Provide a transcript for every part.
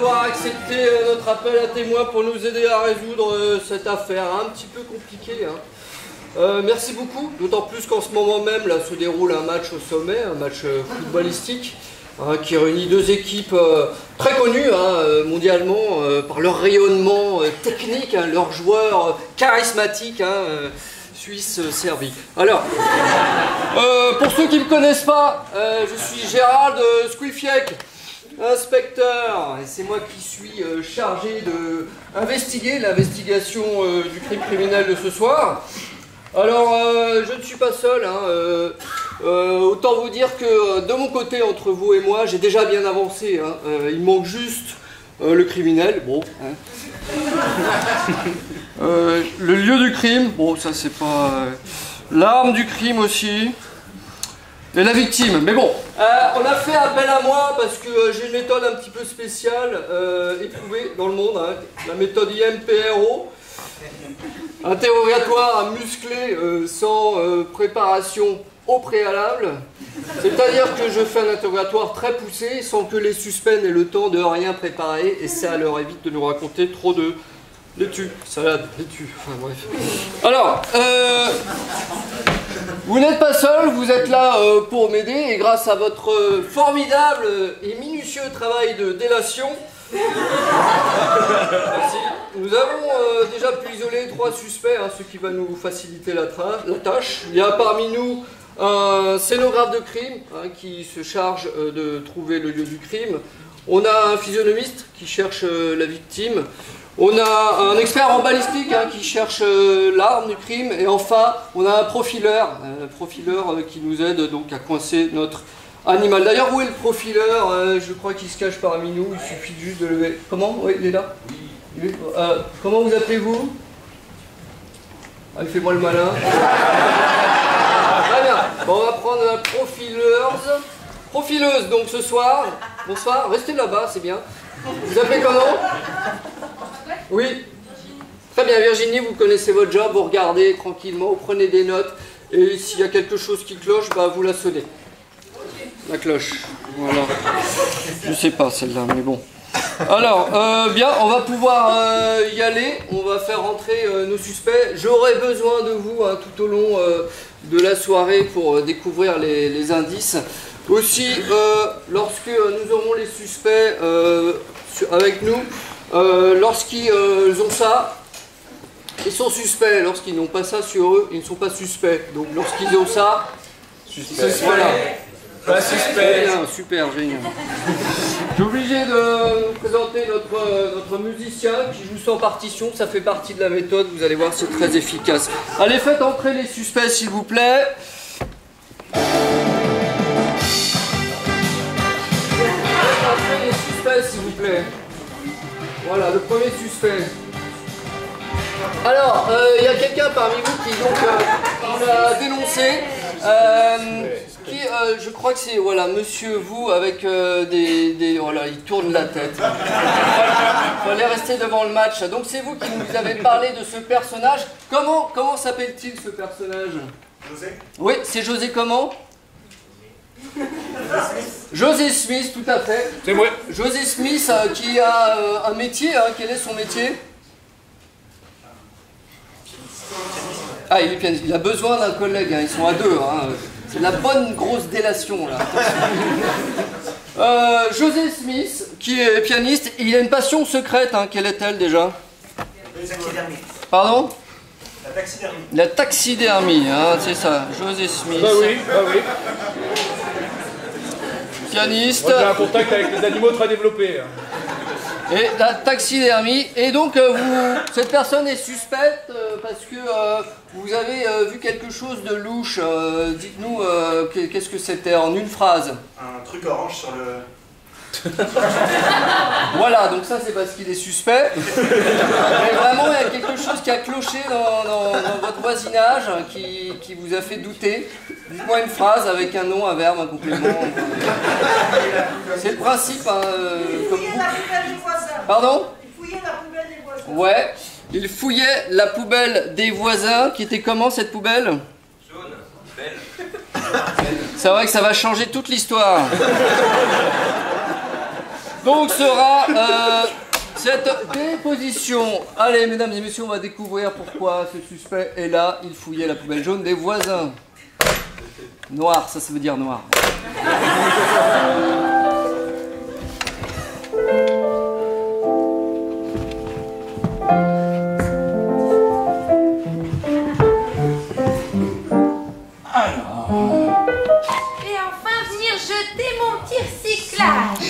d'avoir accepté notre appel à témoins pour nous aider à résoudre cette affaire un petit peu compliquée. Merci beaucoup, d'autant plus qu'en ce moment même là, se déroule un match au sommet, un match footballistique qui réunit deux équipes très connues mondialement par leur rayonnement technique, leurs joueurs charismatiques. Suisse-Serbie. Alors, pour ceux qui ne me connaissent pas, je suis Gérald Squifiec, inspecteur, et c'est moi qui suis chargé d'investiguer l'investigation du crime criminel de ce soir. Alors, je ne suis pas seul, autant vous dire que de mon côté, entre vous et moi, j'ai déjà bien avancé. Il manque juste le criminel, bon. Le lieu du crime, bon ça c'est pas... l'arme du crime aussi, et la victime, mais bon, on a fait appel à moi parce que j'ai une méthode un petit peu spéciale, éprouvée dans le monde, la méthode IMPRO, interrogatoire musclé sans préparation au préalable, c'est-à-dire que je fais un interrogatoire très poussé sans que les suspects n'aient le temps de rien préparer, et ça leur évite de nous raconter trop de laitue, salade, laitue, enfin bref. Alors, vous n'êtes pas seul, vous êtes là pour m'aider, et grâce à votre formidable et minutieux travail de délation, merci. Nous avons déjà pu isoler 3 suspects, ce qui va nous faciliter la tâche. Il y a parmi nous un scénographe de crime qui se charge de trouver le lieu du crime. On a un physionomiste qui cherche la victime. On a un expert en balistique qui cherche l'arme du crime. Et enfin, on a un profileur qui nous aide donc à coincer notre animal. D'ailleurs, où est le profileur? Je crois qu'il se cache parmi nous. Il suffit juste de lever. Comment? Oui, il est là. Comment vous appelez-vous? Il fait moi le malin. Très bien. Bon, on va prendre la profileuse donc ce soir. Bonsoir. Restez là-bas, c'est bien. Vous appelez comment? Oui. Très bien, Virginie, vous connaissez votre job, vous regardez tranquillement, vous prenez des notes, et s'il y a quelque chose qui cloche, vous la sonnez. La cloche. Voilà. Je sais pas celle-là, mais bon. Alors, bien, on va pouvoir y aller, on va faire rentrer nos suspects. J'aurai besoin de vous tout au long de la soirée pour découvrir les indices. Aussi, lorsque nous aurons les suspects avec nous, lorsqu'ils ont ça, ils sont suspects. Lorsqu'ils n'ont pas ça sur eux, ils ne sont pas suspects. Donc lorsqu'ils ont ça, voilà. Pas suspect. Bien, super, génial. Je suis obligé de vous présenter notre musicien qui joue sans partition. Ça fait partie de la méthode, vous allez voir, c'est très efficace. Allez, faites entrer les suspects, s'il vous plaît. Faites entrer les suspects, s'il vous plaît. Voilà, le premier suspect. Alors, il y a quelqu'un parmi vous qui donc l'a dénoncé. Je crois que c'est Monsieur Vous avec voilà, il tourne la tête. Il fallait rester devant le match. Donc c'est vous qui nous avez parlé de ce personnage. Comment s'appelle-t-il ce personnage? José. Oui, c'est José comment? José Smith, tout à fait. C'est moi. José Smith qui a un métier. Quel est son métier? Ah, il est pianiste. Il a besoin d'un collègue. Ils sont à deux. C'est la bonne grosse délation là. José Smith, qui est pianiste, il a une passion secrète. Quelle est-elle déjà? La taxidermie. Pardon? La taxidermie. La taxidermie, c'est ça. José Smith. Bah oui. Pianiste. Moi, j'ai un contact avec les animaux très développé. Et la taxidermie. Et donc, cette personne est suspecte parce que vous avez vu quelque chose de louche. Dites-nous, qu'est-ce que c'était en une phrase? Un truc orange sur le... Voilà, donc ça c'est parce qu'il est suspect. Mais vraiment, il y a quelque chose qui a cloché dans votre voisinage qui vous a fait douter. Dites-moi une phrase avec un nom, un verbe, un complément. C'est le principe, comme vous. Pardon? Il fouillait la poubelle des voisins. Ouais, il fouillait la poubelle des voisins, qui était comment cette poubelle? Jaune, belle. C'est vrai que ça va changer toute l'histoire. Donc sera cette déposition. Allez, mesdames et messieurs, on va découvrir pourquoi ce suspect est là. Il fouillait la poubelle jaune des voisins. Noir, ça veut dire noir.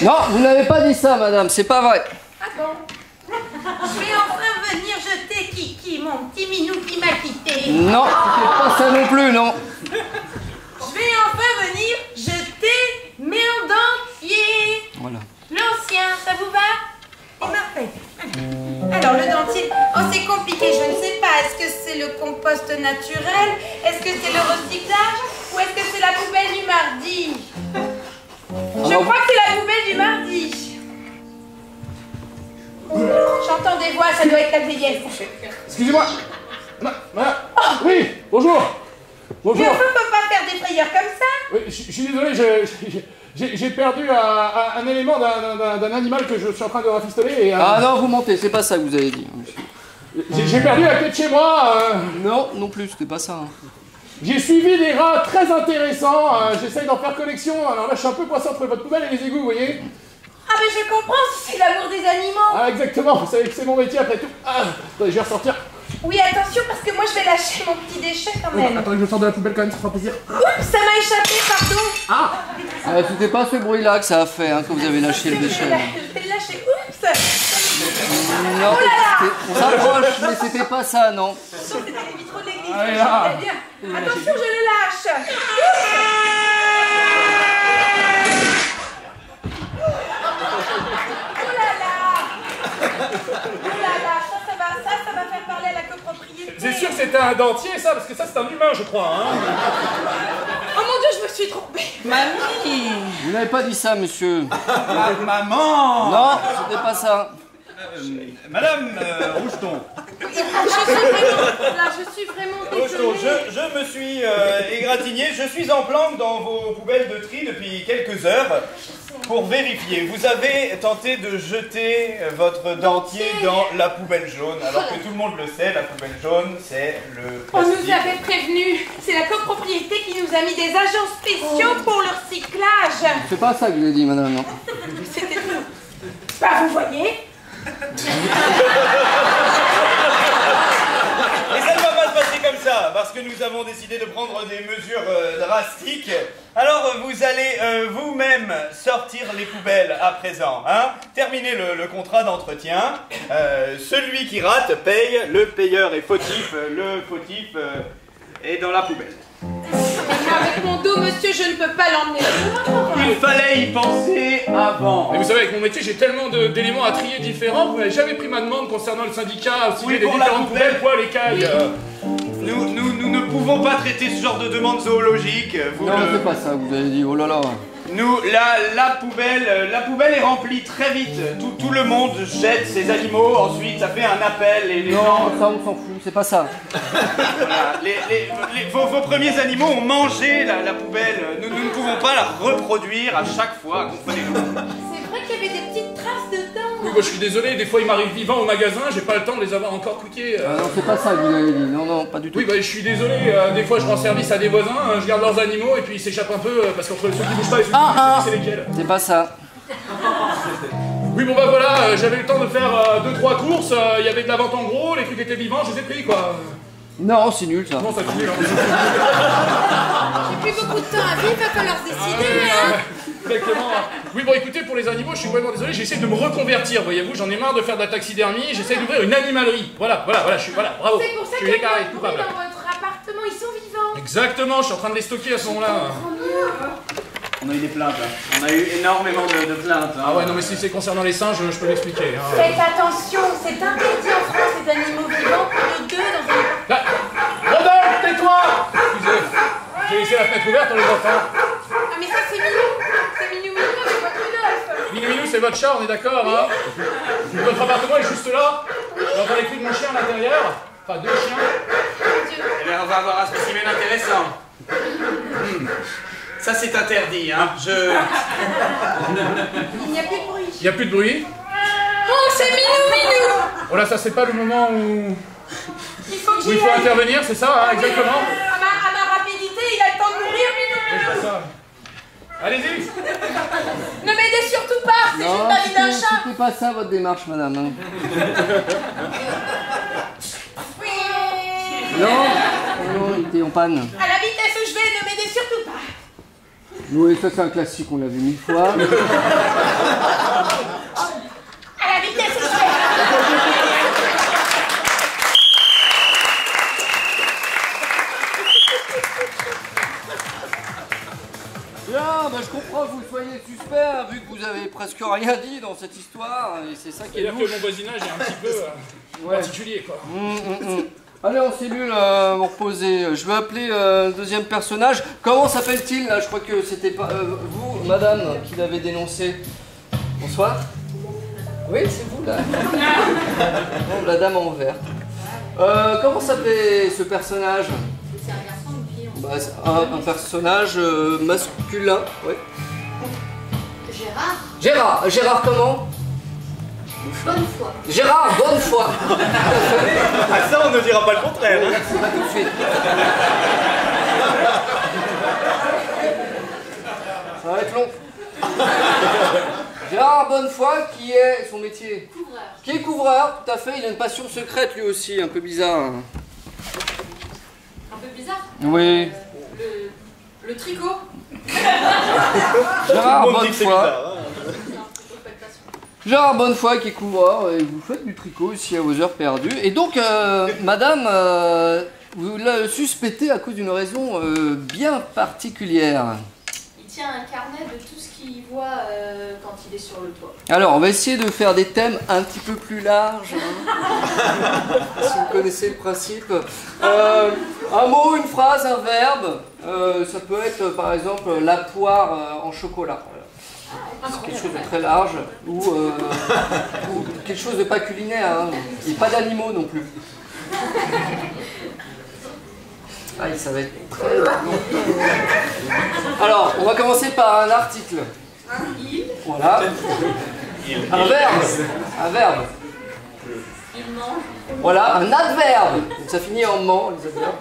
Non, vous n'avez pas dit ça, madame, c'est pas vrai. Ah bon? Je vais enfin venir jeter Kiki, mon petit minou qui m'a quitté. Non, c'est pas ça non plus, non. Je vais enfin venir jeter mes dentiers. Voilà. L'ancien, ça vous va? Et parfait. Alors, le dentier, oh c'est compliqué, je ne sais pas. Est-ce que c'est le compost naturel? Est-ce que c'est le recyclage? Ou est-ce que c'est la poubelle du mardi? Je crois que c'est la poubelle du mardi. J'entends des voix, ça doit être la vieillesse. Excusez-moi. Oui, bonjour. Bonjour. Mais on peut pas faire des frayeurs comme ça. Oui, je suis désolé, j'ai perdu un élément d'un animal que je suis en train de rafistoler et... Ah non, vous mentez, c'est pas ça que vous avez dit. J'ai perdu la clé de chez moi. Non, non plus, c'était pas ça. Hein. J'ai suivi des rats très intéressants, j'essaye d'en faire connexion, alors là je suis un peu coincé entre votre poubelle et les égouts, vous voyez. Ah mais je comprends, c'est l'amour des animaux. Ah exactement, vous savez que c'est mon métier après tout. Ah, attendez, je vais ressortir. Oui, attention parce que moi je vais lâcher mon petit déchet quand même. Attendez, je le sors de la poubelle quand même, ça fera plaisir. Oups, ça m'a échappé, pardon. Ah C'était pas ce bruit-là que ça a fait, hein, quand vous avez lâché le déchet. Je vais le lâcher, oups. Non, Oh là là. on s'approche, mais c'était pas ça, non. C'était les vitraux de l'église, Allez, je là. chantais bien. Attention, je le lâche. Oh là là. Oh là là, ça va faire parler à la copropriété. C'est sûr que c'était un dentier ça, parce que ça c'est un humain je crois, hein. Oh mon Dieu, je me suis trompée. Mamie! Vous n'avez pas dit ça, monsieur. Maman! Non, c'était pas ça. Madame Rougeton. Je suis vraiment Rougeton, désolée. je me suis égratigné, je suis en planque dans vos poubelles de tri depuis quelques heures pour vérifier. Vous avez tenté de jeter votre dentier dans la poubelle jaune, alors que tout le monde le sait, la poubelle jaune, c'est le On plastique. nous avait prévenus. C'est la copropriété qui nous a mis des agents spéciaux pour le recyclage. C'est pas ça que vous avez dit, madame, non. C'était tout. Bah, vous voyez. Et ça ne va pas se passer comme ça, parce que nous avons décidé de prendre des mesures drastiques. Alors vous allez vous-même sortir les poubelles à présent, hein. Terminez le contrat d'entretien. Celui qui rate paye, le payeur est fautif, le fautif est dans la poubelle. Avec mon dos, monsieur, je ne peux pas l'emmener dehors. Il fallait y penser avant. Mais vous savez, avec mon métier, j'ai tellement d'éléments à trier différents, vous n'avez jamais pris ma demande concernant le syndicat, aussi Oui, des pour la différentes poubelle. poubelles, poils, écailles. Nous ne pouvons pas traiter ce genre de demande zoologique. Vous Non, le- c'est pas ça que vous avez dit. Oh là là. Nous, la poubelle est remplie très vite. Tout le monde jette ses animaux. Ensuite, ça fait un appel et les gens. Non, ça on s'en fout, c'est pas ça. Voilà, vos premiers animaux ont mangé la poubelle. Nous ne pouvons pas la reproduire à chaque fois. Comprenez-vous? C'est vrai qu'il y avait des petites traces dedans. Oui, moi je suis désolé, des fois ils m'arrivent vivants au magasin, j'ai pas le temps de les avoir encore cookés. Ah non, c'est pas ça que vous avez dit. Non, non, pas du tout. Oui, bah je suis désolé, des fois je rends service à des voisins, je garde leurs animaux et puis ils s'échappent un peu parce qu'entre ceux qui bougent pas et ceux qui bougent, c'est lesquels. C'est pas ça. Oui, bon bah voilà, j'avais le temps de faire 2-3 courses, il y avait de la vente en gros, les trucs étaient vivants, je les ai pris quoi. Non, c'est nul ça. Comment ça finit là? J'ai plus beaucoup de temps à vivre, il va falloir se décider, hein. Exactement. Oui, bon écoutez, pour les animaux, je suis vraiment désolé, j'essaie de me reconvertir, voyez-vous, j'en ai marre de faire de la taxidermie, j'essaie d'ouvrir une animalerie. Voilà, bravo. C'est pour ça Je suis qu'il y a déclaré pas de bruit coupable. dans votre appartement, ils sont vivants. Exactement, je suis en train de les stocker à ce moment-là. On a eu des plaintes. On a eu énormément de plaintes. Ah ouais, non mais si c'est concernant les singes, je peux l'expliquer. Hein. Faites attention, c'est interdit en France les animaux vivants plus de 2 dans un Là, Rodolphe, tais-toi! Excusez, j'ai laissé la fenêtre ouverte, on les entend. Ah mais ça c'est Minou. C'est Minou avec votre Rudolph. Minou Minou, c'est votre chat, on est d'accord, hein? Votre appartement est juste là. On entend les cris de mon chien à l'intérieur. Enfin, 2 chiens. Mon Dieu. Eh bien, on va avoir un spécimen intéressant. Ça, c'est interdit, hein. Il n'y a plus de bruit. Il n'y a plus de bruit. Oh, c'est Minou. Oh là, ça c'est pas le moment où Il faut que il j'y faut aille. intervenir, c'est ça, hein, exactement. À ma rapidité, il a le temps de mourir, Minou. Oui, je vois ça. Allez-y. Ne m'aidez surtout pas, c'est juste la vie d'un chat. c'était pas ça votre démarche, madame. Hein. Non, il était en panne. À la vitesse où je vais, ne m'aidez surtout pas. Oui, ça c'est un classique, on l'a vu 1000 fois. À la vitesse où je vais. Bien, bah, je comprends que vous soyez suspect, hein, vu que vous avez presque rien dit dans cette histoire, et c'est ça qui est C'est-à-dire que louche. mon voisinage est un petit peu Ouais. particulier, quoi. Allez, en cellule, vous reposez. Je vais appeler un deuxième personnage. Comment s'appelle-t-il là? Je crois que c'était pas vous, madame, qui l'avez dénoncé. Bonsoir. Oui, c'est vous là. Bon, la dame en vert. Comment s'appelait ce personnage? C'est un garçon ou une fille? Bah, c'est un personnage masculin. Oui. Gérard, Gérard comment? bonne foi. Gérard, bonne foi. Ah, ça, on ne dira pas le contraire. Hein. Merci, pas tout de suite. Ça va être long. Gérard Bonnefoy, qui est son métier? Couvreur. Qui est couvreur, tout à fait. Il a une passion secrète lui aussi, un peu bizarre. Un peu bizarre. Oui. Le tricot. Gérard Tout le monde dit que c'est Bonnefoy. bizarre, hein. C'est un tricot de passion. Gérard Bonnefoy qui est couvreur, et vous faites du tricot ici à vos heures perdues. Et donc, madame, vous la suspectez à cause d'une raison bien particulière. Il tient un carnet de tout ce qu'il voit quand il est sur le toit. Alors, on va essayer de faire des thèmes un petit peu plus larges. Hein. Si vous connaissez le principe. Un mot, une phrase, un verbe. Ça peut être, par exemple, la poire en chocolat. Voilà. C'est quelque chose de très large. Ou quelque chose de pas culinaire. Hein. Et pas d'animaux non plus. Ah, ça va être très long. Alors, on va commencer par un article. Voilà. Un verbe. Un verbe. Il mange. Voilà, un adverbe. Donc, ça finit en ment, les adverbes.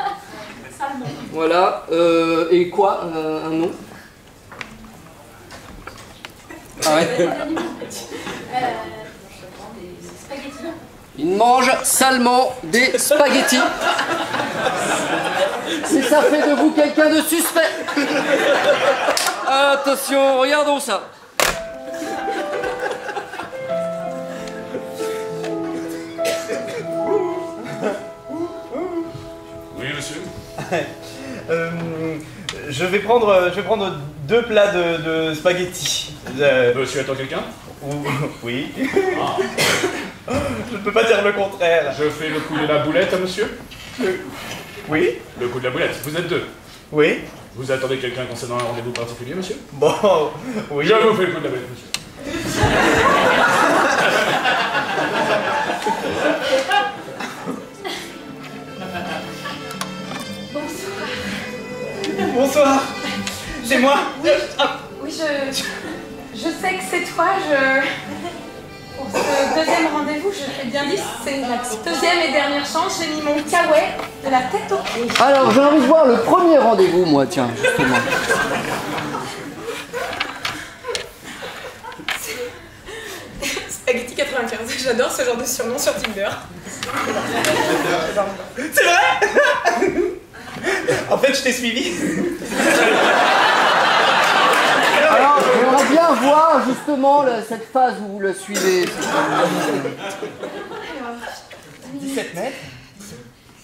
Salement. Voilà. Et quoi? Un nom? Ah ouais. Je prends des spaghettis. Il mange salement des spaghettis. Si ça fait de vous quelqu'un de suspect. Attention, regardons ça. Oui, monsieur. Je vais prendre 2 plats de spaghettis. Monsieur attend quelqu'un? Oui. Je ne peux pas dire le contraire. Je fais le coup de la boulette à monsieur? Oui. Le coup de la boulette, vous êtes deux. Oui. Vous attendez quelqu'un concernant un rendez-vous particulier, monsieur? Bon, oui. Je vous fais le coup de la boulette, monsieur. Bonsoir. C'est moi. Oui, je sais que c'est toi. Pour ce deuxième rendez-vous, je t'ai bien dit, c'est la deuxième et dernière chance. J'ai mis mon kawaii de la tête aux pieds. Alors, j'ai envie de voir le premier rendez-vous, moi, tiens, justement. Spaghetti 95. J'adore ce genre de surnom sur Tinder. C'est vrai. En fait, je t'ai suivi. Alors, j'aimerais bien voir, justement, cette phase où vous le suivez. 17 mètres.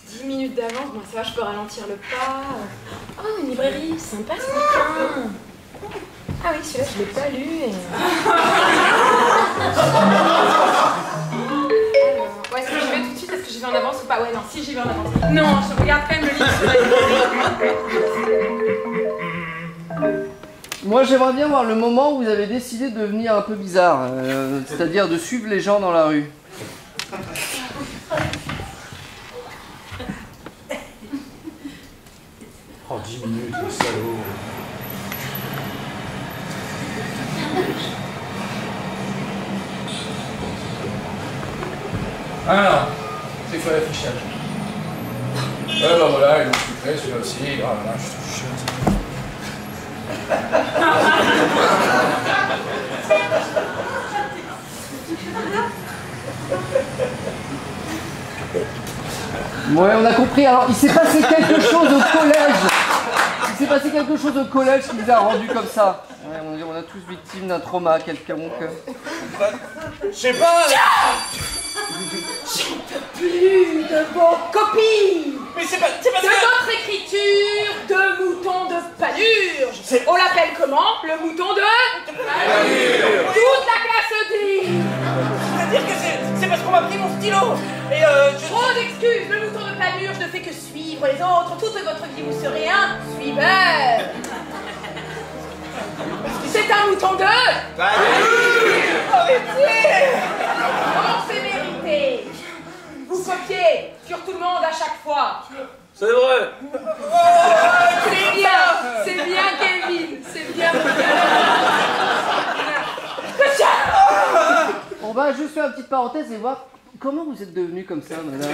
10 minutes d'avance, bon ça va, je peux ralentir le pas. Oh, une librairie, sympa ça. Ah oui, celui-là je l'ai pas lu. Alors, ouais, est-ce que j'y vais tout de suite? Est-ce que j'y vais en avance ou pas? Ouais, non, si j'y vais en avance. Non, je regarde quand même le livre sur la librairie. Moi, j'aimerais bien voir le moment où vous avez décidé de devenir un peu bizarre, c'est-à-dire de suivre les gens dans la rue. Oh, 10 minutes, le salaud. Alors, c'est quoi l'affichage? Ouais, bah voilà, ils l'ont sucré, celui-là aussi. Ah, voilà, je suis chiant. Ouais, on a compris. Alors, il s'est passé quelque chose au collège. Il s'est passé quelque chose au collège qui vous a rendu comme ça. Ouais, on a tous victimes d'un trauma quelconque. Je sais pas. Plus de vos copies, Mais c'est pas de votre écriture de mouton de Panurge. On l'appelle comment? Le mouton de Panurge. Toute la classe dit. C'est-à-dire que c'est parce qu'on m'a pris mon stylo. Et Trop d'excuses, le mouton de Panurge ne fait que suivre les autres. Toute votre vie, vous serez un suiveur. C'est un mouton de Arrêtez. Oh, c'est mérité. Vous copiez sur tout le monde à chaque fois. C'est vrai. C'est bien, Kevin. C'est bien. On va juste faire une petite parenthèse et voir comment vous êtes devenu comme ça, madame.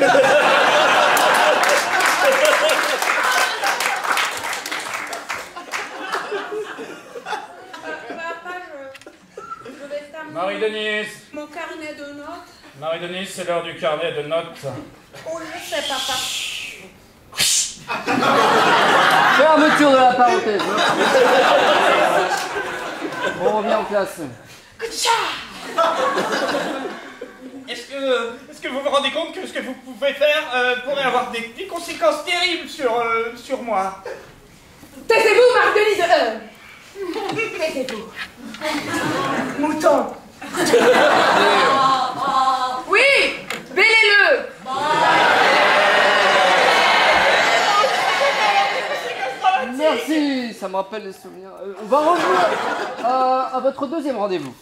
Marie-Denise. Mon carnet de notes. Marie-Denise, c'est l'heure du carnet de notes. Oh, je sais, papa. Fermeture de la parenthèse. On revient en classe. Est-ce que vous vous rendez compte que ce que vous pouvez faire pourrait avoir des conséquences terribles sur moi? Taisez-vous, Marguerite. Taisez-vous. Mouton. Oui, bêlez-le. Merci, ça me rappelle les souvenirs. On va revenir à votre deuxième rendez-vous.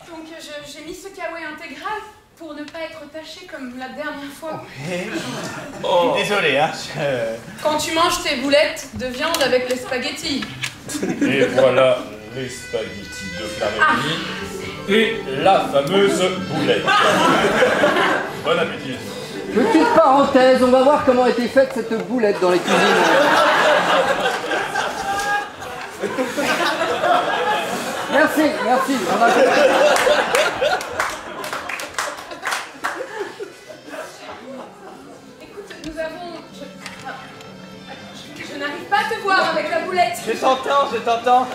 Donc j'ai mis ce kawaii intégral pour ne pas être taché comme la dernière fois. Désolé, hein. Quand tu manges tes boulettes de viande avec les spaghettis. Et voilà les spaghettis de Flarénie et la fameuse boulette. Bon appétit. Petite parenthèse, on va voir comment a été faite cette boulette dans les cuisines. Merci. On a... Écoute, nous avons... Je n'arrive pas à te voir avec la boulette. Je t'entends.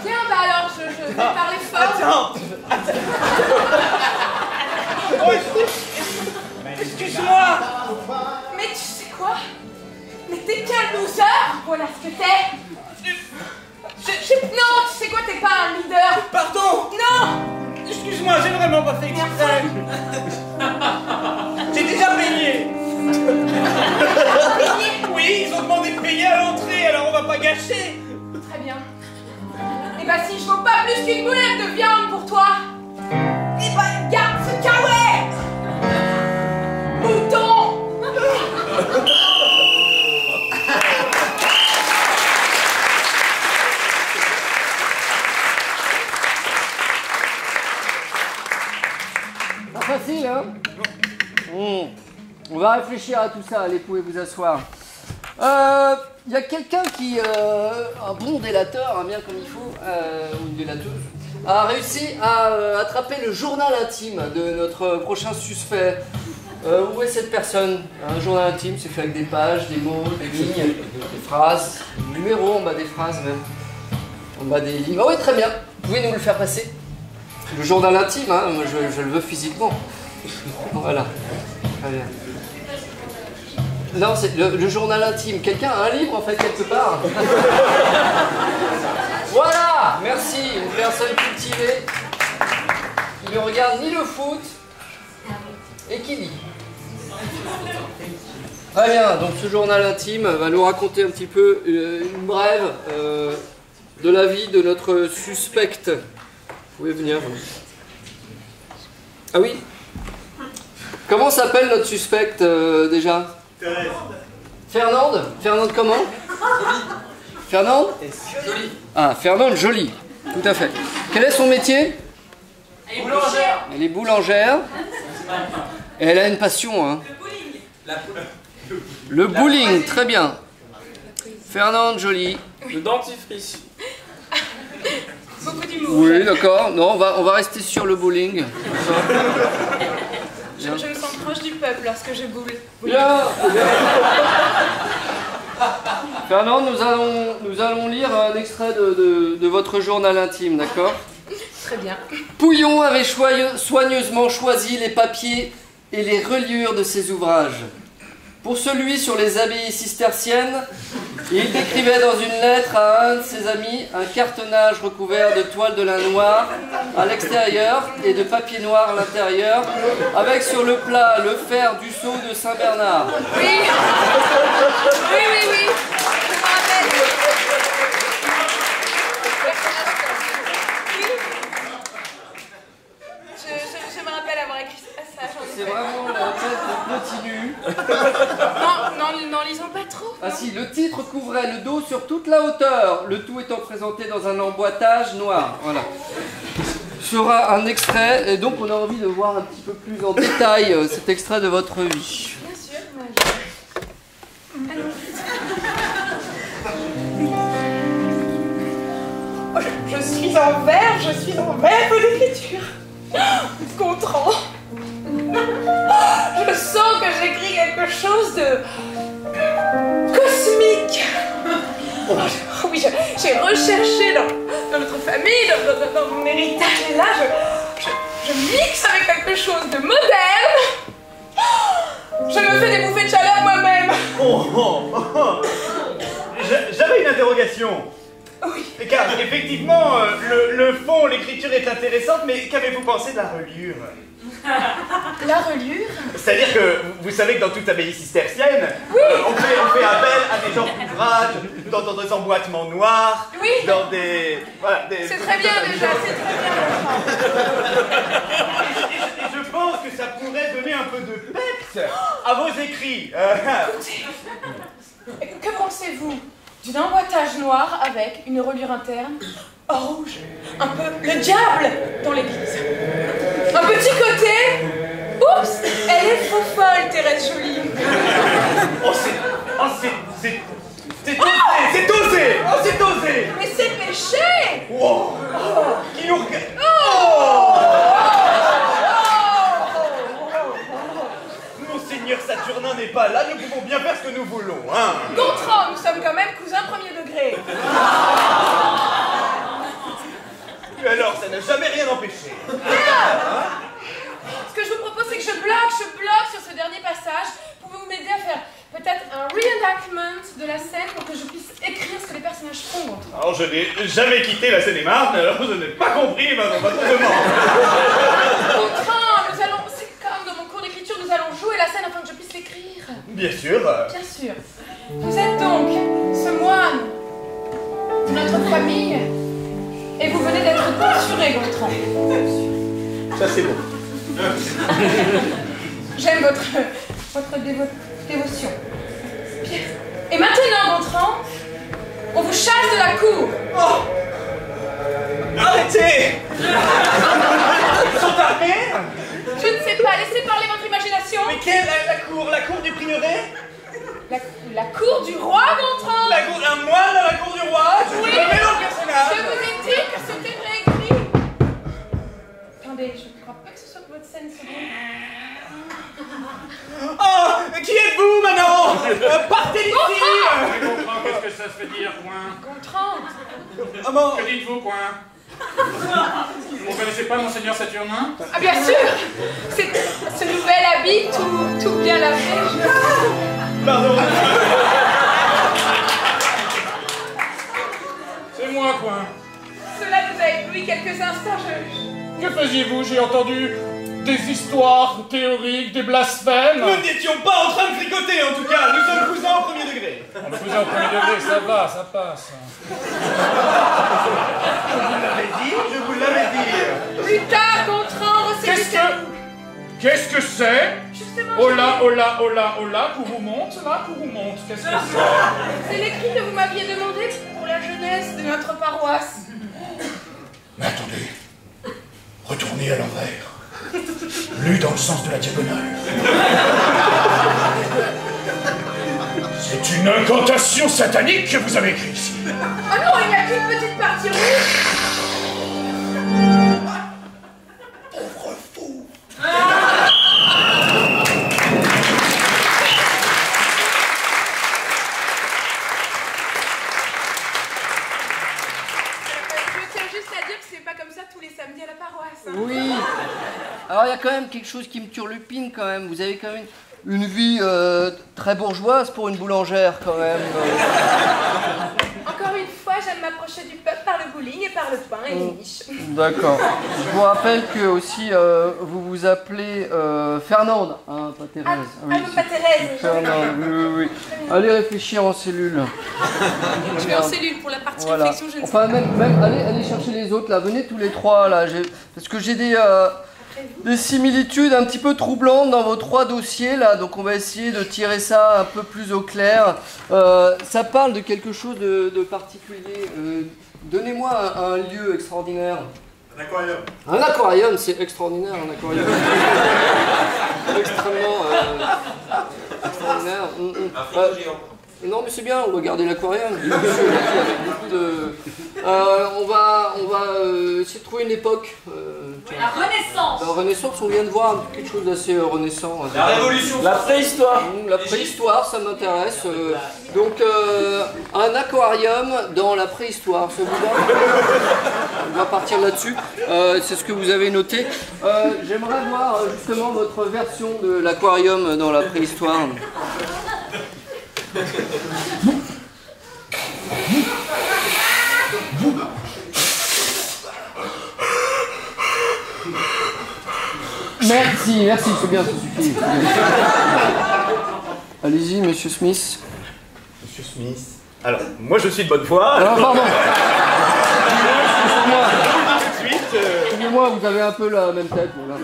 Tiens, bah alors, je vais parler fort. Attends. Oh, excuse-moi. Mais tu sais quoi? Mais t'es qu'un loser. Voilà ce que t'es. Non, tu sais quoi? T'es pas un leader. Pardon. Non. Excuse-moi, j'ai vraiment pas fait exprès. J'ai déjà payé. Oui, ils ont demandé de payer à l'entrée, alors on va pas gâcher. Très bien. Et bah si je vaux pas plus qu'une boulette de viande pour toi, et bah garde ce kawaii. Mouton. Pas facile, hein? On va réfléchir à tout ça, allez, pouvez vous asseoir. Il y a quelqu'un qui, un bon délateur, hein, bien comme il faut, ou une délateuse, a réussi à attraper le journal intime de notre prochain suspect. Où est cette personne? Un journal intime, c'est fait avec des pages, des mots, des lignes, des phrases, des numéros en bas des phrases même, en bas des lignes. Ah oui, très bien, vous pouvez nous le faire passer. Le journal intime, hein, moi je le veux physiquement. Voilà, très bien. Non, c'est le journal intime. Quelqu'un a un livre en fait quelque part? Voilà, merci, une personne cultivée qui ne regarde ni le foot et qui lit. Très bien, donc ce journal intime va nous raconter un petit peu une brève de la vie de notre suspecte. Vous pouvez venir. Ah oui. Comment s'appelle notre suspecte déjà? Fernande. Fernande comment? Fernande Jolie. Ah, Fernande Jolie. Tout à fait. Quel est son métier? Elle est boulangère. Elle est boulangère. Elle a une passion, hein. Le bowling. Le bowling, très bien. Fernande, Jolie. Le dentifrice. Beaucoup d'humour. Oui, d'accord. Non, on va rester sur le bowling. Je me sens proche du peuple lorsque je boule. Bien. Fernande, nous allons lire un extrait de votre journal intime, d'accord? Très bien. Pouillon avait soigneusement choisi les papiers et les reliures de ses ouvrages. Pour celui sur les abbayes cisterciennes, il décrivait dans une lettre à un de ses amis un cartonnage recouvert de toile de lin noir à l'extérieur et de papier noir à l'intérieur, avec sur le plat le fer du sceau de Saint-Bernard. Oui. Oui. Je me rappelle. Je me rappelle avoir écrit ce passage. C'est vraiment la tête continue. Non, lisons pas trop. Ah si, le titre couvrait le dos sur toute la hauteur, le tout étant présenté dans un emboîtage noir. Voilà. Sera un extrait, et donc on a envie de voir un petit peu plus en détail cet extrait de votre vie. Bien sûr, je suis en verbe d'écriture. Contrant. Je sens que j'écris quelque chose de cosmique. Oui, j'ai recherché dans notre famille, dans mon héritage, et là, je mixe avec quelque chose de moderne. Je me fais des bouffées de chaleur moi-même. J'avais une interrogation. Oui. Car effectivement, le fond, l'écriture est intéressante, mais qu'avez-vous pensé de la reliure? La reliure? C'est-à-dire que vous savez que dans toute abbaye cistercienne, Oui. on fait appel à des genres d'ouvrages, dans des emboîtements noirs, Oui. dans des... Voilà, C'est très bien déjà, c'est très bien. Et je pense que ça pourrait donner un peu de peps à vos écrits. Écoutez, que pensez-vous d'un emboîtage noir avec une reliure interne rouge? Un peu le diable dans l'église. Un petit côté. Oups, elle est faux folle, Thérèse Jolie. C'est osé. C'est osé. Mais c'est péché. Wow. Qui nous regarde. Monseigneur Saturnin n'est pas là, nous pouvons bien faire ce que nous voulons, hein. Gontran, nous sommes quand même cousins premier degré. Et alors, ça n'a jamais rien empêché. Ce que je vous propose, c'est que je bloque sur ce dernier passage. Pouvez-vous m'aider à faire peut-être un reenactment de la scène pour que je puisse écrire ce que les personnages font, Gontran? Alors, je n'ai jamais quitté la Seine-et-Marne, alors je n'ai pas compris votre demande. Gontran, c'est comme dans mon cours d'écriture, nous allons jouer la scène afin que je puisse l'écrire. Bien sûr. Bien sûr. Vous êtes donc ce moine de notre famille et vous venez d'être censuré, Gontran. Ça, c'est beau. J'aime votre dévotion. Bien. Et maintenant, Gontran, on vous chasse de la cour. Oh. Arrêtez. Ils sont armés. Je ne sais pas, laissez parler votre imagination. Mais quelle la cour du prieuré? La cour du roi, Gontran. Un moine à la cour du roi? Oui, Je remets dans le personnage. je vous ai dit que c'était réécrit. Attendez, je ne crois pas que ce soit votre scène seconde. Oh, qui êtes-vous maintenant? Partez d'ici. Gontran, qu'est-ce que ça se fait dire, coin? Gontran. Que dites-vous, coin? Vous ne connaissez pas Monseigneur Saturnin? Ah bien sûr. C'est ce nouvel habit tout bien lavé. Pardon. C'est moi, coin. Cela nous a ébloui quelques instants. Que faisiez-vous? J'ai entendu des histoires théoriques, des blasphèmes. Nous n'étions pas en train de fricoter, en tout cas. Nous sommes cousins au premier degré. On est cousins au premier degré, ça va, ça passe. Je vous l'avais dit. Plus tard, Gontran, Qu'est-ce que c'est? Justement, Oh là, courroux monte, qu'est-ce que c'est? c'est l'écrit que vous m'aviez demandé pour la jeunesse de notre paroisse. Mais attendez, retournez à l'envers. Lu dans le sens de la diagonale. C'est une incantation satanique que vous avez écrite ici. Oh non, il n'y a qu'une petite partie rouge. Pauvre fou. Je tiens juste à dire que c'est pas comme ça tous les samedis à la paroisse. Oui. Alors il y a quand même quelque chose qui me turlupine quand même. Vous avez quand même une vie très bourgeoise pour une boulangère quand même. Encore une fois, j'aime m'approcher du peuple par le bowling et par le pain et les niches. D'accord. Je vous rappelle que aussi vous vous appelez Fernande, hein, pas Thérèse. Ah, pas Thérèse. Fernande, oui. Allez réfléchir en cellule. Je vais en cellule pour la partie Voilà. réflexion, je ne sais Enfin, même allez chercher les autres là. Venez tous les trois là. Parce que j'ai des similitudes un petit peu troublantes dans vos trois dossiers là. Donc on va essayer de tirer ça un peu plus au clair. Ça parle de quelque chose de particulier. Donnez-moi un lieu extraordinaire. Un aquarium. Un aquarium, c'est extraordinaire, un aquarium. Extrêmement extraordinaire. Non, mais c'est bien, on va garder l'aquarium. Avec beaucoup de... on va essayer de trouver une époque. La Renaissance. La Renaissance, on vient de voir quelque chose d'assez renaissant. La Révolution. La préhistoire. La préhistoire, ça m'intéresse. Donc, un aquarium dans la préhistoire, ça vous va? On va partir là-dessus. C'est ce que vous avez noté. J'aimerais voir justement votre version de l'aquarium dans la préhistoire. Merci, c'est bien, ça suffit. Allez-y, monsieur Smith. Monsieur Smith. Alors, moi je suis de bonne foi. Alors, pardon. Tout de suite. Excusez-moi, vous avez un peu la même tête. Voilà.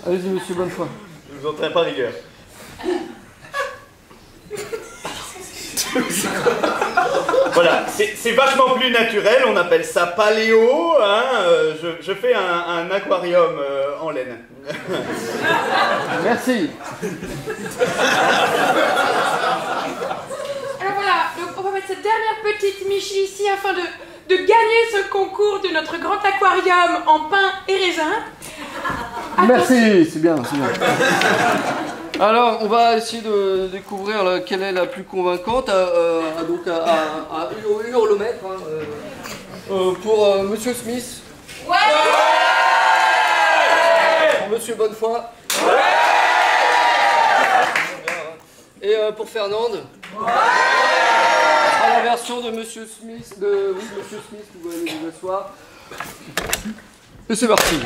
Allez-y, monsieur Bonnefoy. Je vous entraîne pas rigueur. Voilà, c'est vachement plus naturel, on appelle ça paléo, hein, je fais un aquarium en laine. Merci. Alors voilà, donc on va mettre cette dernière petite miche ici afin de gagner ce concours de notre grand aquarium en pain et raisin. Merci, c'est bien. Alors, on va essayer de découvrir laquelle est la plus convaincante, donc à hurlomètre, hein, pour Monsieur Smith. Ouais. Pour Monsieur Bonnefoy. Ouais. Et pour Fernande. Ouais. À la version de Monsieur Smith, Monsieur Smith, vous allez vous asseoir. Et c'est parti.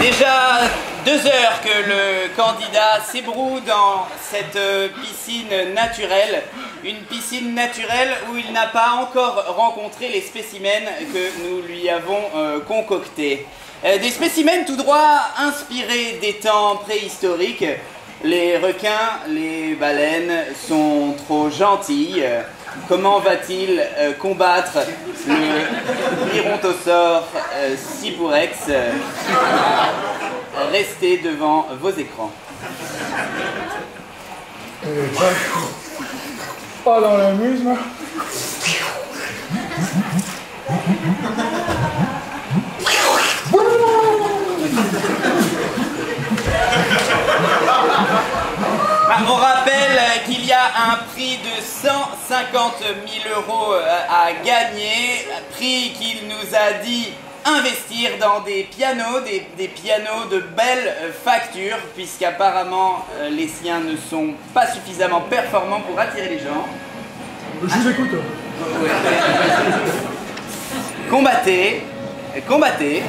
Déjà 2 heures que le candidat s'ébroue dans cette piscine naturelle. Une piscine naturelle où il n'a pas encore rencontré les spécimens que nous lui avons concoctés. Des spécimens tout droit inspirés des temps préhistoriques. Les requins, les baleines sont trop gentils. Comment va-t-il combattre le Brontosaure Sibourex? Restez devant vos écrans. Pas dans l'amusement. On rappelle qu'il y a un prix de 150 000 € à gagner, prix qu'il nous a dit investir dans des pianos, des pianos de belle facture, puisqu'apparemment les siens ne sont pas suffisamment performants pour attirer les gens. Je vous écoute. Combattez, combattez.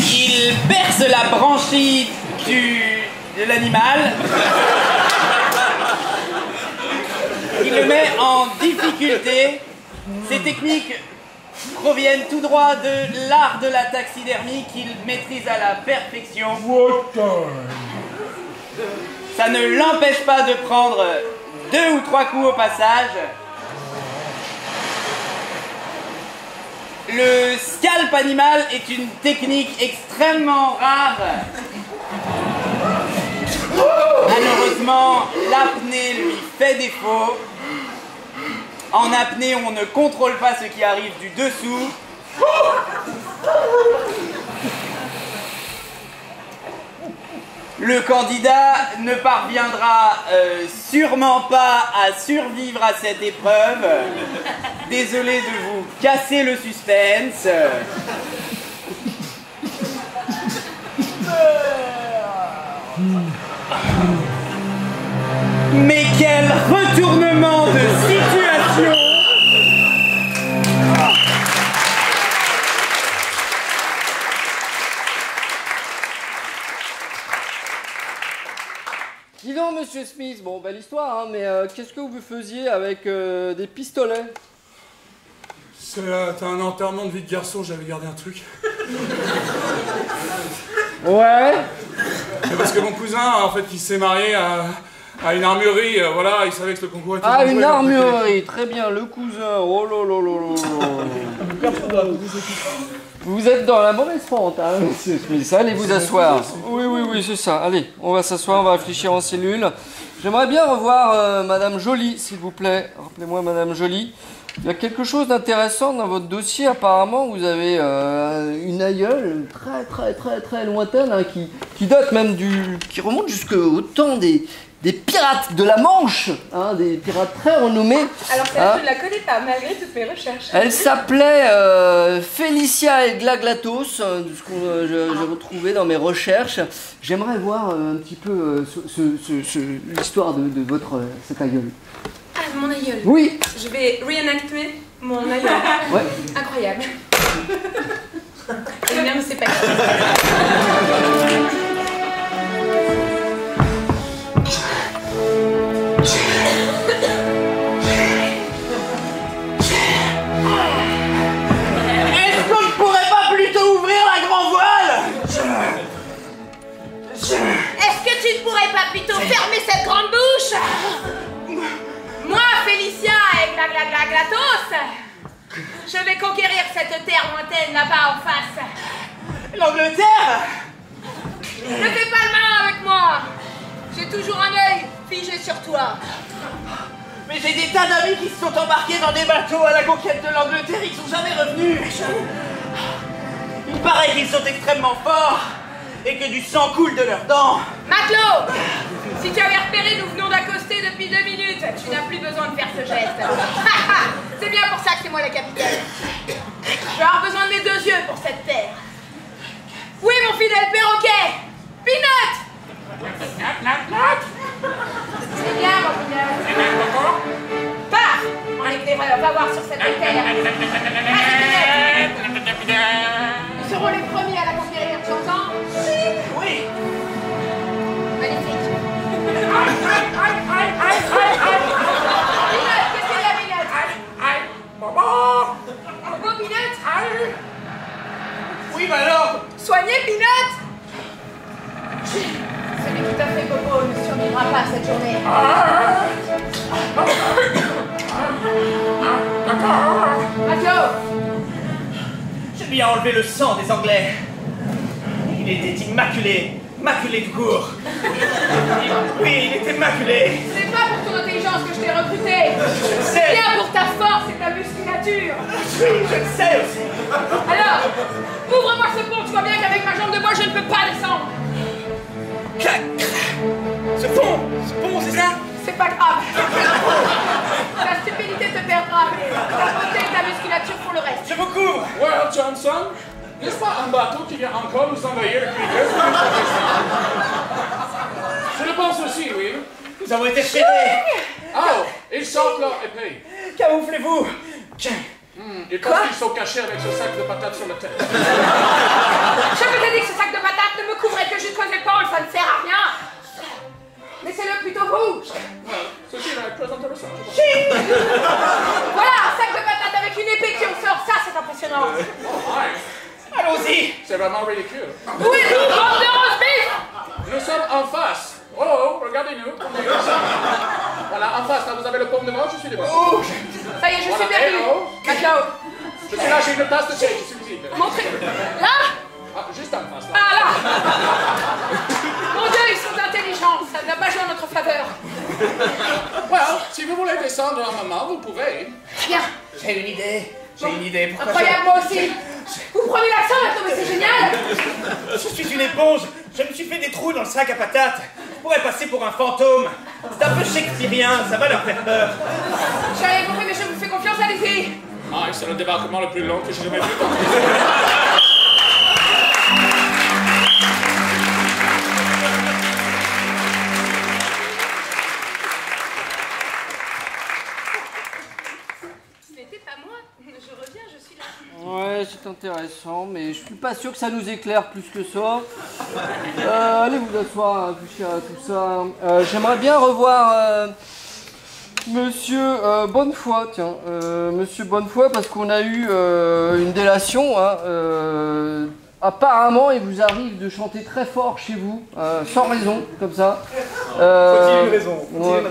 Il perce la branchie de l'animal. Il le met en difficulté. Ces techniques proviennent tout droit de l'art de la taxidermie qu'il maîtrise à la perfection. Ça ne l'empêche pas de prendre 2 ou 3 coups au passage. Le scalp animal est une technique extrêmement rare. Malheureusement, l'apnée lui fait défaut. En apnée, on ne contrôle pas ce qui arrive du dessous. Le candidat ne parviendra sûrement pas à survivre à cette épreuve. Désolé de vous casser le suspense. Mais quel retournement de situation! Dis donc, monsieur Smith, bon, belle histoire, hein, mais qu'est-ce que vous faisiez avec des pistolets? C'était un enterrement de vie de garçon, j'avais gardé un truc. Ouais. C'est parce que mon cousin, en fait, il s'est marié à une armurerie, voilà, il savait que le concours était... Ah, une armurerie, très bien, le cousin, oh là. Vous êtes dans la mauvaise pente, hein, monsieur Smith, allez vous asseoir. Oui, c'est ça, allez, on va s'asseoir, on va réfléchir en cellule. J'aimerais bien revoir Madame Joly, s'il vous plaît, rappelez-moi Madame Joly. Il y a quelque chose d'intéressant dans votre dossier, apparemment vous avez une aïeule très lointaine, hein, qui date même qui remonte jusqu'au temps des pirates de la Manche, hein, des pirates très renommés. Alors celle-là, je ne la connais pas, malgré toutes mes recherches. Elle s'appelait Félicia et Glaglatos, de ce que j'ai retrouvé dans mes recherches. J'aimerais voir un petit peu l'histoire de cette aïeule. Ah, mon aïeul. Oui. Je vais réenacter mon aïeul. Ouais. Incroyable. Et même, c'est pas Est-ce qu'on ne pourrait pas plutôt ouvrir la grand voile? Est-ce que tu ne pourrais pas plutôt fermer cette grande bouche? Moi, Félicia et Glaglatos, je vais conquérir cette terre lointaine là-bas en face. L'Angleterre? Ne fais pas le malin avec moi. J'ai toujours un œil figé sur toi. Mais j'ai des tas d'amis qui se sont embarqués dans des bateaux à la conquête de l'Angleterre, ils sont jamais revenus. Il paraît qu'ils sont extrêmement forts et que du sang coule de leurs dents. Matelot, si tu avais repéré, nous venons d'accoster depuis 2 minutes. Tu n'as plus besoin de faire ce geste. C'est bien pour ça que c'est moi la capitaine. Je vais avoir besoin de mes 2 yeux pour cette terre. Oui, mon fidèle perroquet. Peanut. C'est bien, mon Peanut. Pars, mon éclaireur, va voir sur cette terre. Nous serons les premiers à la conquérir, tu entends? Oui. Magnifique. Peanut, qu'est-ce qu'il y a, Peanut? Bobo, Peanut? Oui, bah alors. Soignez, Peanut. Celui tout à fait bobo ne survivra pas cette journée. Mathieu, Je lui ai enlevé le sang des Anglais. Il était immaculé. Maculé tout court. Oui, il était maculé. c'est pas pour ton intelligence que je t'ai recruté. Je sais. C'est bien pour ta force et ta musculature. Oui, je le sais aussi. Alors, ouvre-moi ce pont. Tu vois bien qu'avec ma jambe de bois, je ne peux pas descendre. Ce pont, c'est ça? C'est pas grave. Ta stupidité te perdra, mais ta beauté et ta musculature font le reste. Je vous couvre. Well, Johnson, n'est-ce pas un bateau qui vient encore nous envahir depuis 2 minutes? Je le pense aussi, oui. Nous avons été repérés. Oh, ils sortent leur épée. Camouflez-vous. Et quand ils sont cachés avec ce sac de patates sur la tête. Je vous ai dit que ce sac de patates ne me couvrait que jusqu'aux épaules, ça ne sert à rien. Laissez-le plutôt vous. Ceci est très intéressant. Voilà, un sac de patates avec une épée qui en sort, ça c'est impressionnant. Allons-y. C'est vraiment ridicule. Oui, bande de roast beef. Nous sommes en face. Oh, regardez-nous. Voilà, en face, là, vous avez le paume devant, je suis devant. Oh, ça y est, je suis perdu. Maintenant, Je suis là, j'ai une tasse de thé, je suis visible. montrez. Là? Ah, juste en face, là. Ah là. Mon Dieu, ils sont intelligents, ça n'a pas joué en notre faveur. Well, si vous voulez descendre un moment, vous pouvez. Bien. J'ai une idée. Pourquoi Incroyable, moi aussi. Vous prenez l'accent maintenant, mais c'est génial. je suis une éponge. Je me suis fait des trous dans le sac à patates. Je pourrais passer pour un fantôme. C'est un peu shakespearien, ça va leur faire peur. J'ai rien compris, mais je vous fais confiance, allez-y. Ah, c'est le débarquement le plus long que j'ai jamais vu. Ce n'était pas moi. Je reviens, je suis là. Ouais, c'est intéressant, mais je suis pas sûr que ça nous éclaire plus que ça. Allez vous asseoir, réfléchir à tout ça. J'aimerais bien revoir Monsieur Bonnefoy, tiens. Monsieur Bonnefoy, parce qu'on a eu une délation. Hein, apparemment, il vous arrive de chanter très fort chez vous, sans raison, comme ça. Faut-il une raison Ouais.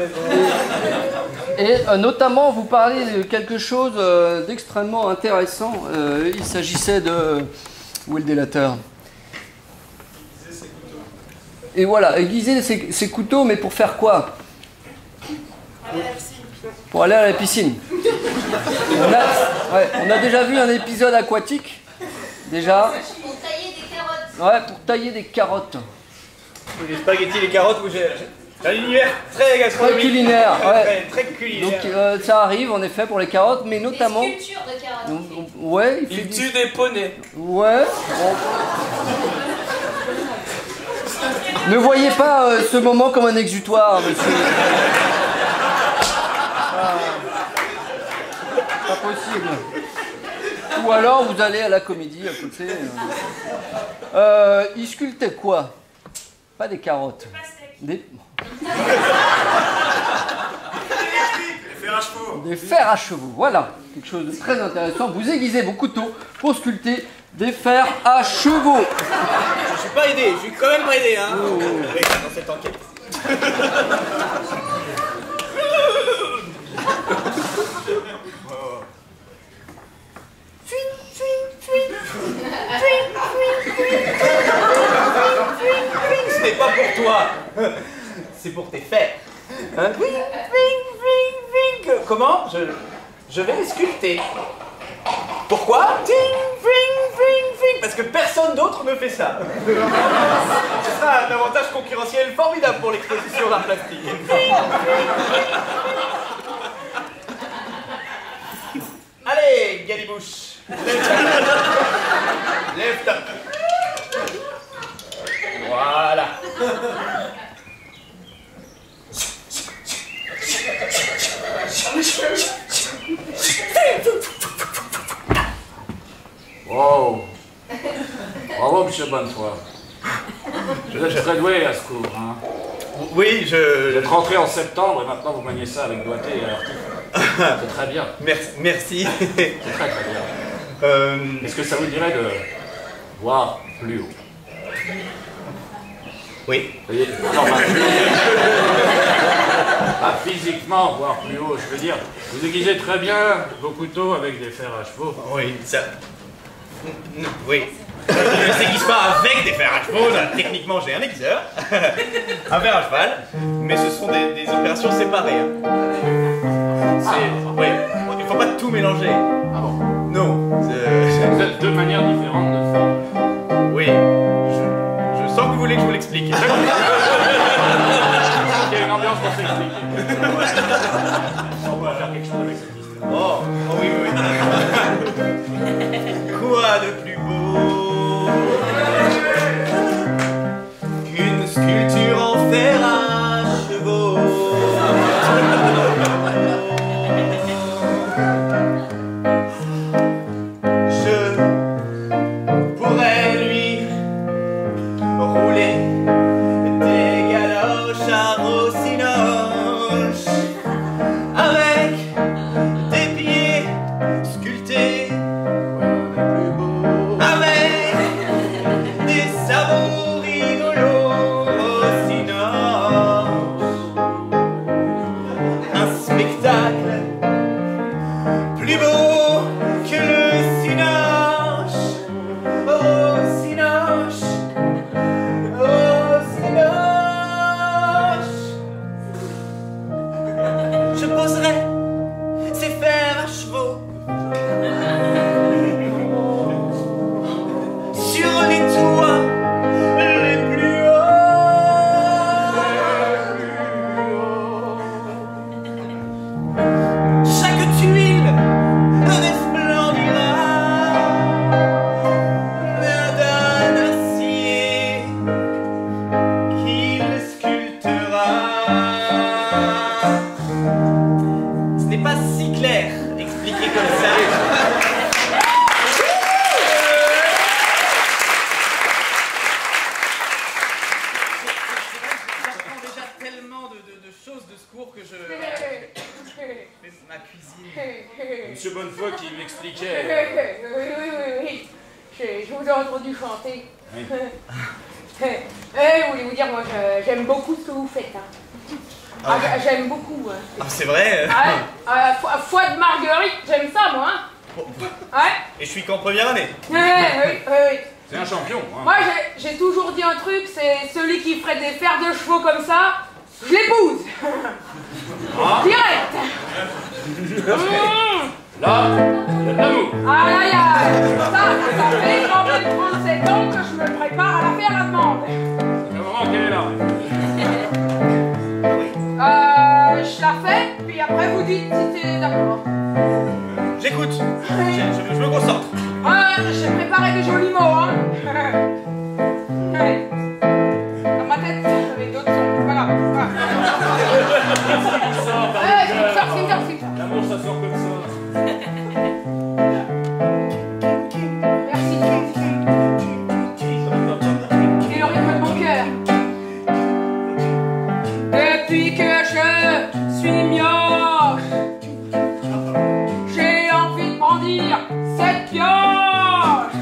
Et notamment, vous parlez de quelque chose d'extrêmement intéressant. Il s'agissait de... Où est le délateur? Et voilà, aiguiser ses couteaux, mais pour faire quoi? Pour aller à la piscine. On a déjà vu un épisode aquatique. Déjà. Pour tailler des carottes. Ouais, pour tailler des carottes. Les spaghettis, les carottes, j'ai un univers très gastronomique. Très culinaire, ouais. Très culinaire. Donc ça arrive en effet pour les carottes, mais notamment... Des sculptures de carottes. Ouais, Il tue des poneys. Ouais. Ne voyez pas ce moment comme un exutoire, monsieur. Pas possible. Ou alors vous allez à la comédie à côté. Il sculptait quoi? Pas des carottes. Des fers à chevaux. Des fers à chevaux. Voilà, quelque chose de très intéressant. Vous aiguisez vos couteaux pour sculpter des fers à chevaux. Je suis pas aidé, je suis quand même pas aidé, hein. Oui, dans cette enquête. Ce n'est pas pour toi, c'est pour tes fers. Hein? Comment? Je vais les sculpter. Pourquoi? Parce que personne d'autre ne fait ça. Ce sera un avantage concurrentiel formidable pour l'exposition d'art plastique. Allez, Galibouche. Lève ta... Voilà. Wow. Bravo, monsieur Bonnefoy. Vous êtes très doué à ce cours, hein. Oui, Vous êtes rentré en septembre et maintenant vous maniez ça avec doigté et artifice. C'est très bien. Merci. C'est très très bien. Est-ce que ça vous dirait de voir plus haut? Oui. Vous voyez, non, pas physiquement voir plus haut, je veux dire, vous aiguisez très bien vos couteaux avec des fers à chevaux. Oui, ça... Oui. Je ne s'aiguise pas avec des fers à chevaux, là. Techniquement j'ai un aiguiseur, un fer à cheval, mais ce sont des opérations séparées. Hein. Oui, il ne faut pas tout mélanger. Ah bon? Non. Vous êtes deux manières différentes de faire. Oui, je sens que vous voulez que je vous l'explique. Il y a une ambiance pour s'expliquer. On va faire quelque chose avec cette histoire. Oh oui. Quoi de plus beau qu'une sculpture en fer à chevaux? Michel. Oui. Je vous ai entendu chanter. Oui. Voulez-vous dire, moi, j'aime beaucoup ce que vous faites. Hein. Ah, j'aime beaucoup. Ah, c'est vrai. Foi de Marguerite, j'aime ça, moi. Hein. Ouais. Et je suis qu'en première année. Oui. C'est un champion. Hein. Moi, j'ai toujours dit un truc, c'est celui qui ferait des fers de chevaux comme ça, je l'épouse. Direct. Là, il y a de l'amour. Ça fait quand même 37 ans que je me prépare à la faire la demande. Comment, quelle est la Je la fais, puis après vous dites si t'es d'accord. J'écoute. Je me concentre. J'ai préparé des jolis mots, hein. Ouais. Dans ma tête, j'avais d'autres sons. Voilà. C'est une sorte. L'amour, ça sort comme ça. Merci. Et le rythme de mon cœur. Depuis que je suis mioche, j'ai envie de brandir cette pioche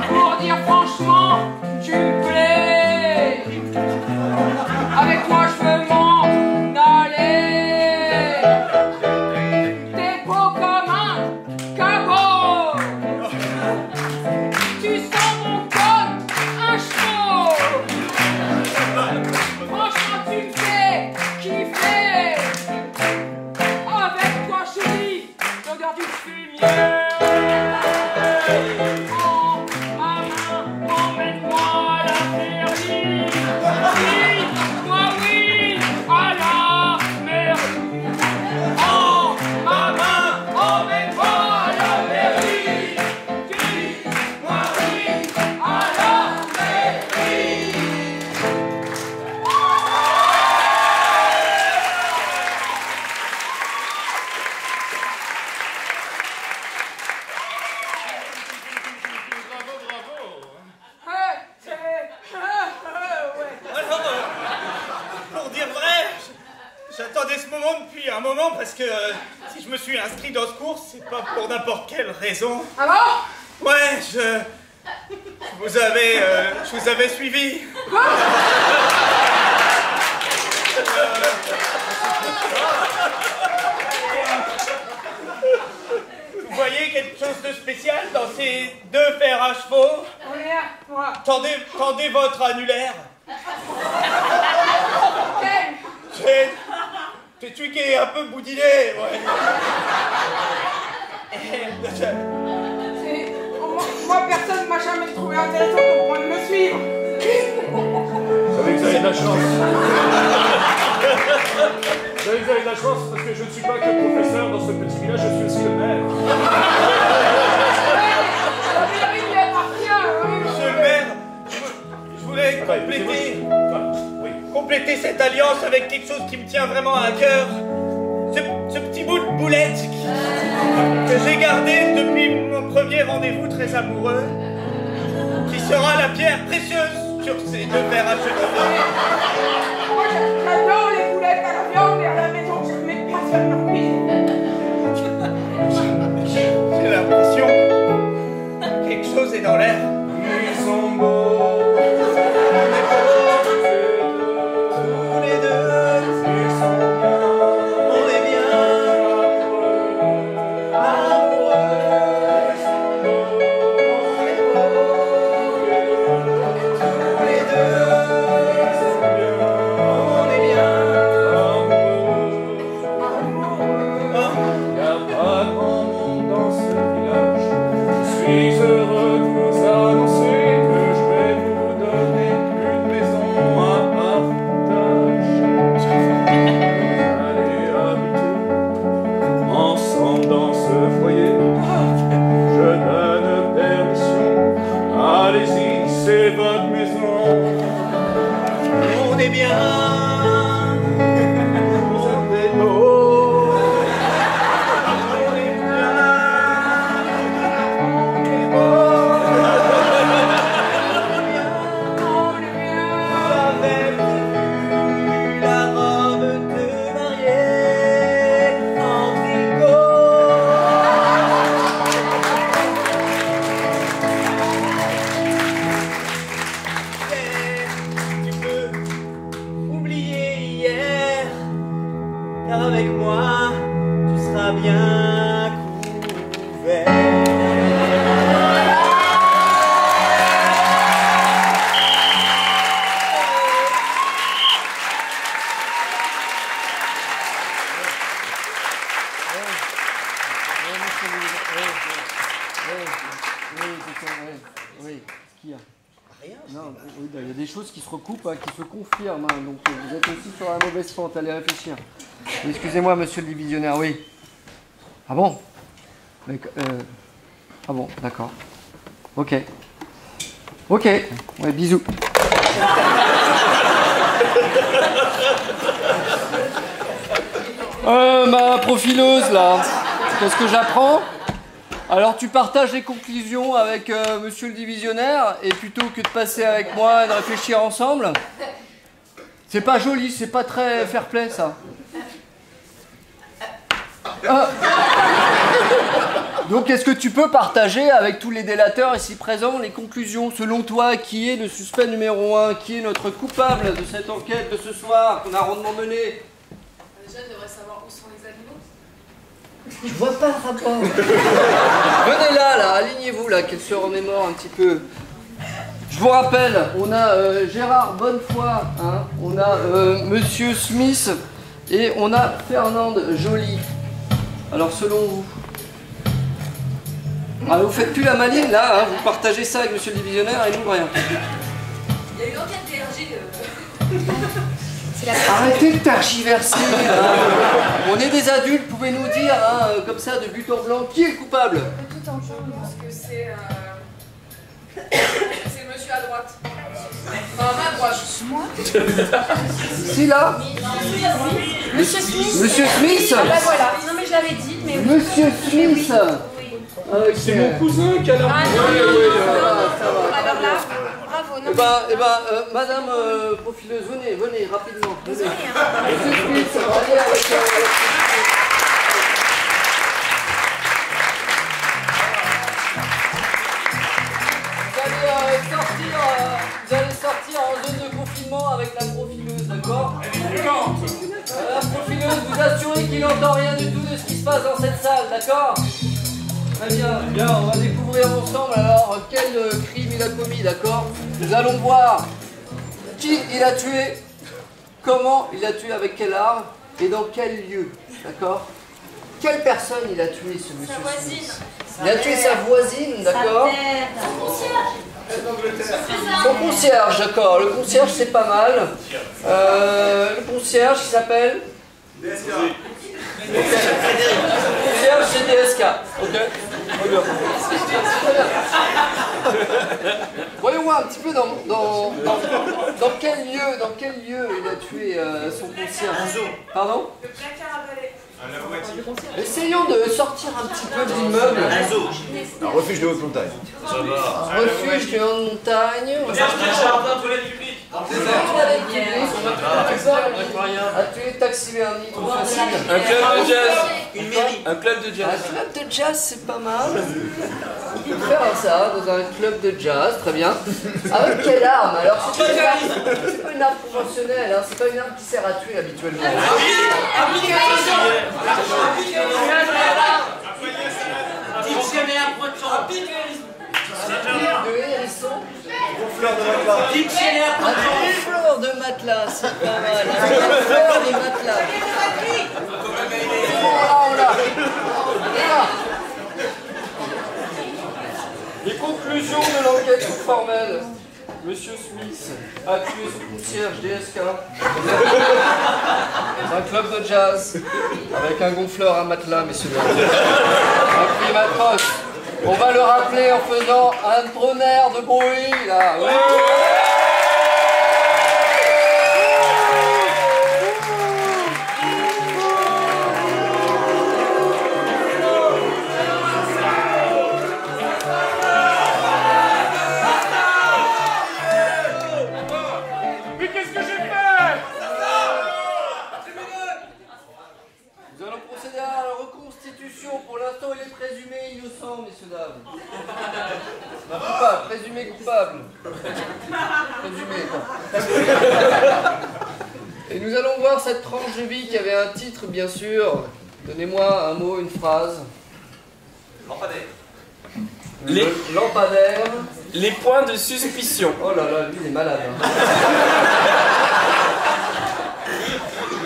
pour dire franchement, tu me plais. Avec toi, je veux m'en aller. T'es beau comme un cabot. Tu sens mon col, un chevaux. Franchement, tu me fais kiffer. Avec toi, chérie, l'odeur du fumier. Oh, ma main, emmène-moi à la mairie. Oui, moi oui, à la mairie. Oh, ma main, emmène-moi à la mairie. Oui, moi oui, à la mairie. Bravo. Ouais. Alors, pour dire vrai, j'attendais ce moment depuis un moment parce que si je me suis inscrit dans ce cours, c'est pas pour n'importe quelle raison. Ah bon? Ouais, je vous avais suivi. Vous voyez quelque chose de spécial dans ces deux fers à chevaux? Moi. Tendez votre annulaire. Quel? C'est celui qui est un peu boudiné, ouais. Moi, personne m'a jamais trouvé intéressant au point de me suivre. Vous savez que vous avez de la chance. Vous savez que vous avez de la chance parce que je ne suis pas que professeur dans ce petit village, je suis aussi le maire. La mairie lui appartient. Monsieur le maire, je voulais compléter cette alliance avec quelque chose qui me tient vraiment à cœur. Ce petit bout de boulette que j'ai gardé depuis mon premier rendez-vous très amoureux, qui sera la pierre précieuse sur ces deux fers à cheveux. Moi, j'adore les boulettes à la viande et à la maison, je ne mets pas seulement cuisine. J'ai l'impression que quelque chose est dans l'air. Ils sont beaux. Tous les deux, ils sont bien. On est bien. Amoureux. On est beaux. Tous les deux, on est bien. Oui, qu'est-ce qu'il y a? Rien. Non, oui, il y a des choses qui se recoupent, hein, qui se confirment. Hein, donc vous êtes aussi sur la mauvaise pente, allez réfléchir. Excusez-moi, monsieur le divisionnaire, oui. Ah bon? Ah bon, d'accord. Ok. Ok, ouais, bisous. Ma profileuse, là, qu'est-ce que j'apprends? Alors tu partages les conclusions avec monsieur le divisionnaire, et plutôt que de passer avec moi et de réfléchir ensemble, c'est pas joli, c'est pas très fair-play ça. Donc est-ce que tu peux partager avec tous les délateurs ici présents les conclusions? Selon toi, qui est le suspect numéro 1? Qui est notre coupable de cette enquête de ce soir qu'on a rondement menée? Déjà, je devrais savoir où sont les animaux. Je vois pas le rapport. Venez là, alignez-vous là, qu'elle se remémore un petit peu. Je vous rappelle, on a Gérard Bonnefoy, hein, on a Monsieur Smith et on a Fernande Joly. Alors selon vous, vous faites plus la maline là, hein, vous partagez ça avec Monsieur le divisionnaire et nous rien. Il y a une enquête DRG. Arrêtez de tergiverser. Hein. On est des adultes, pouvez-nous dire, hein, comme ça, de but en blanc, qui est le coupable? Tout en temps, je pense que c'est le monsieur à droite. Enfin, à droite. Moi? C'est là. Monsieur Smith. Monsieur Smith. Ah bah voilà. Non mais je l'avais dit, mais oui. Monsieur Smith. C'est mon cousin qui a la... Alors là, bravo. Non, madame profileuse, venez rapidement. désolée, hein. Monsieur Smith, allez avec... Vous allez sortir en zone de confinement avec la profileuse, d'accord? La profileuse, vous assurez qu'il n'entend rien du tout de ce qui se passe dans cette salle, d'accord? Très bien, on va découvrir ensemble alors quel crime il a commis, d'accord? Nous allons voir qui il a tué, comment il a tué, avec quelle arme et dans quel lieu, d'accord? Quelle personne il a tué, ce monsieur? Sa voisine. Il a tué sa voisine, d'accord? Son concierge, d'accord. Le concierge, c'est pas mal. Le concierge, il s'appelle DSK. Le concierge, c'est DSK. Ok. Voyons voir un petit peu dans quel lieu il a tué son concierge. Pardon? Le placard à balai. Essayons de sortir un petit peu de l'immeuble. Un refuge de haute montagne. Un refuge de haute montagne. Toilette publique. Toilette publique. Atelier taxidermie, trop facile. Un club de jazz. Une mairie. Un club de jazz. Un club de jazz, c'est pas mal. On peut faire ça dans un club de jazz, très bien. Avec quelle arme? Alors, c'est pas une arme conventionnelle, hein. C'est pas une arme qui sert à tuer habituellement. Dictionnaire pointant. De hérisson. Gonfleur de matelas. Dictionnaire Un gonfleur de matelas, c'est pas mal. Un gonfleur de matelas. Les conclusions de l'enquête sont formelles. Monsieur Smith a tué son concierge DSK dans un club de jazz avec un gonfleur à matelas, messieurs. Un crime atroce. On va le rappeler en faisant un tonnerre de bruit, là. Oui. Mais qu'est-ce que j'ai fait? Nous allons procéder à la reconstitution. Pour l'instant, il est présumé innocent, messieurs, dames. Coupable, présumé coupable. Présumé, quoi. Et nous allons voir cette tranche de vie qui avait un titre, bien sûr. Donnez-moi un mot, une phrase. Lampadaire. Lampadaire. Les points de suspicion. Oh là là, lui, il est malade. Hein.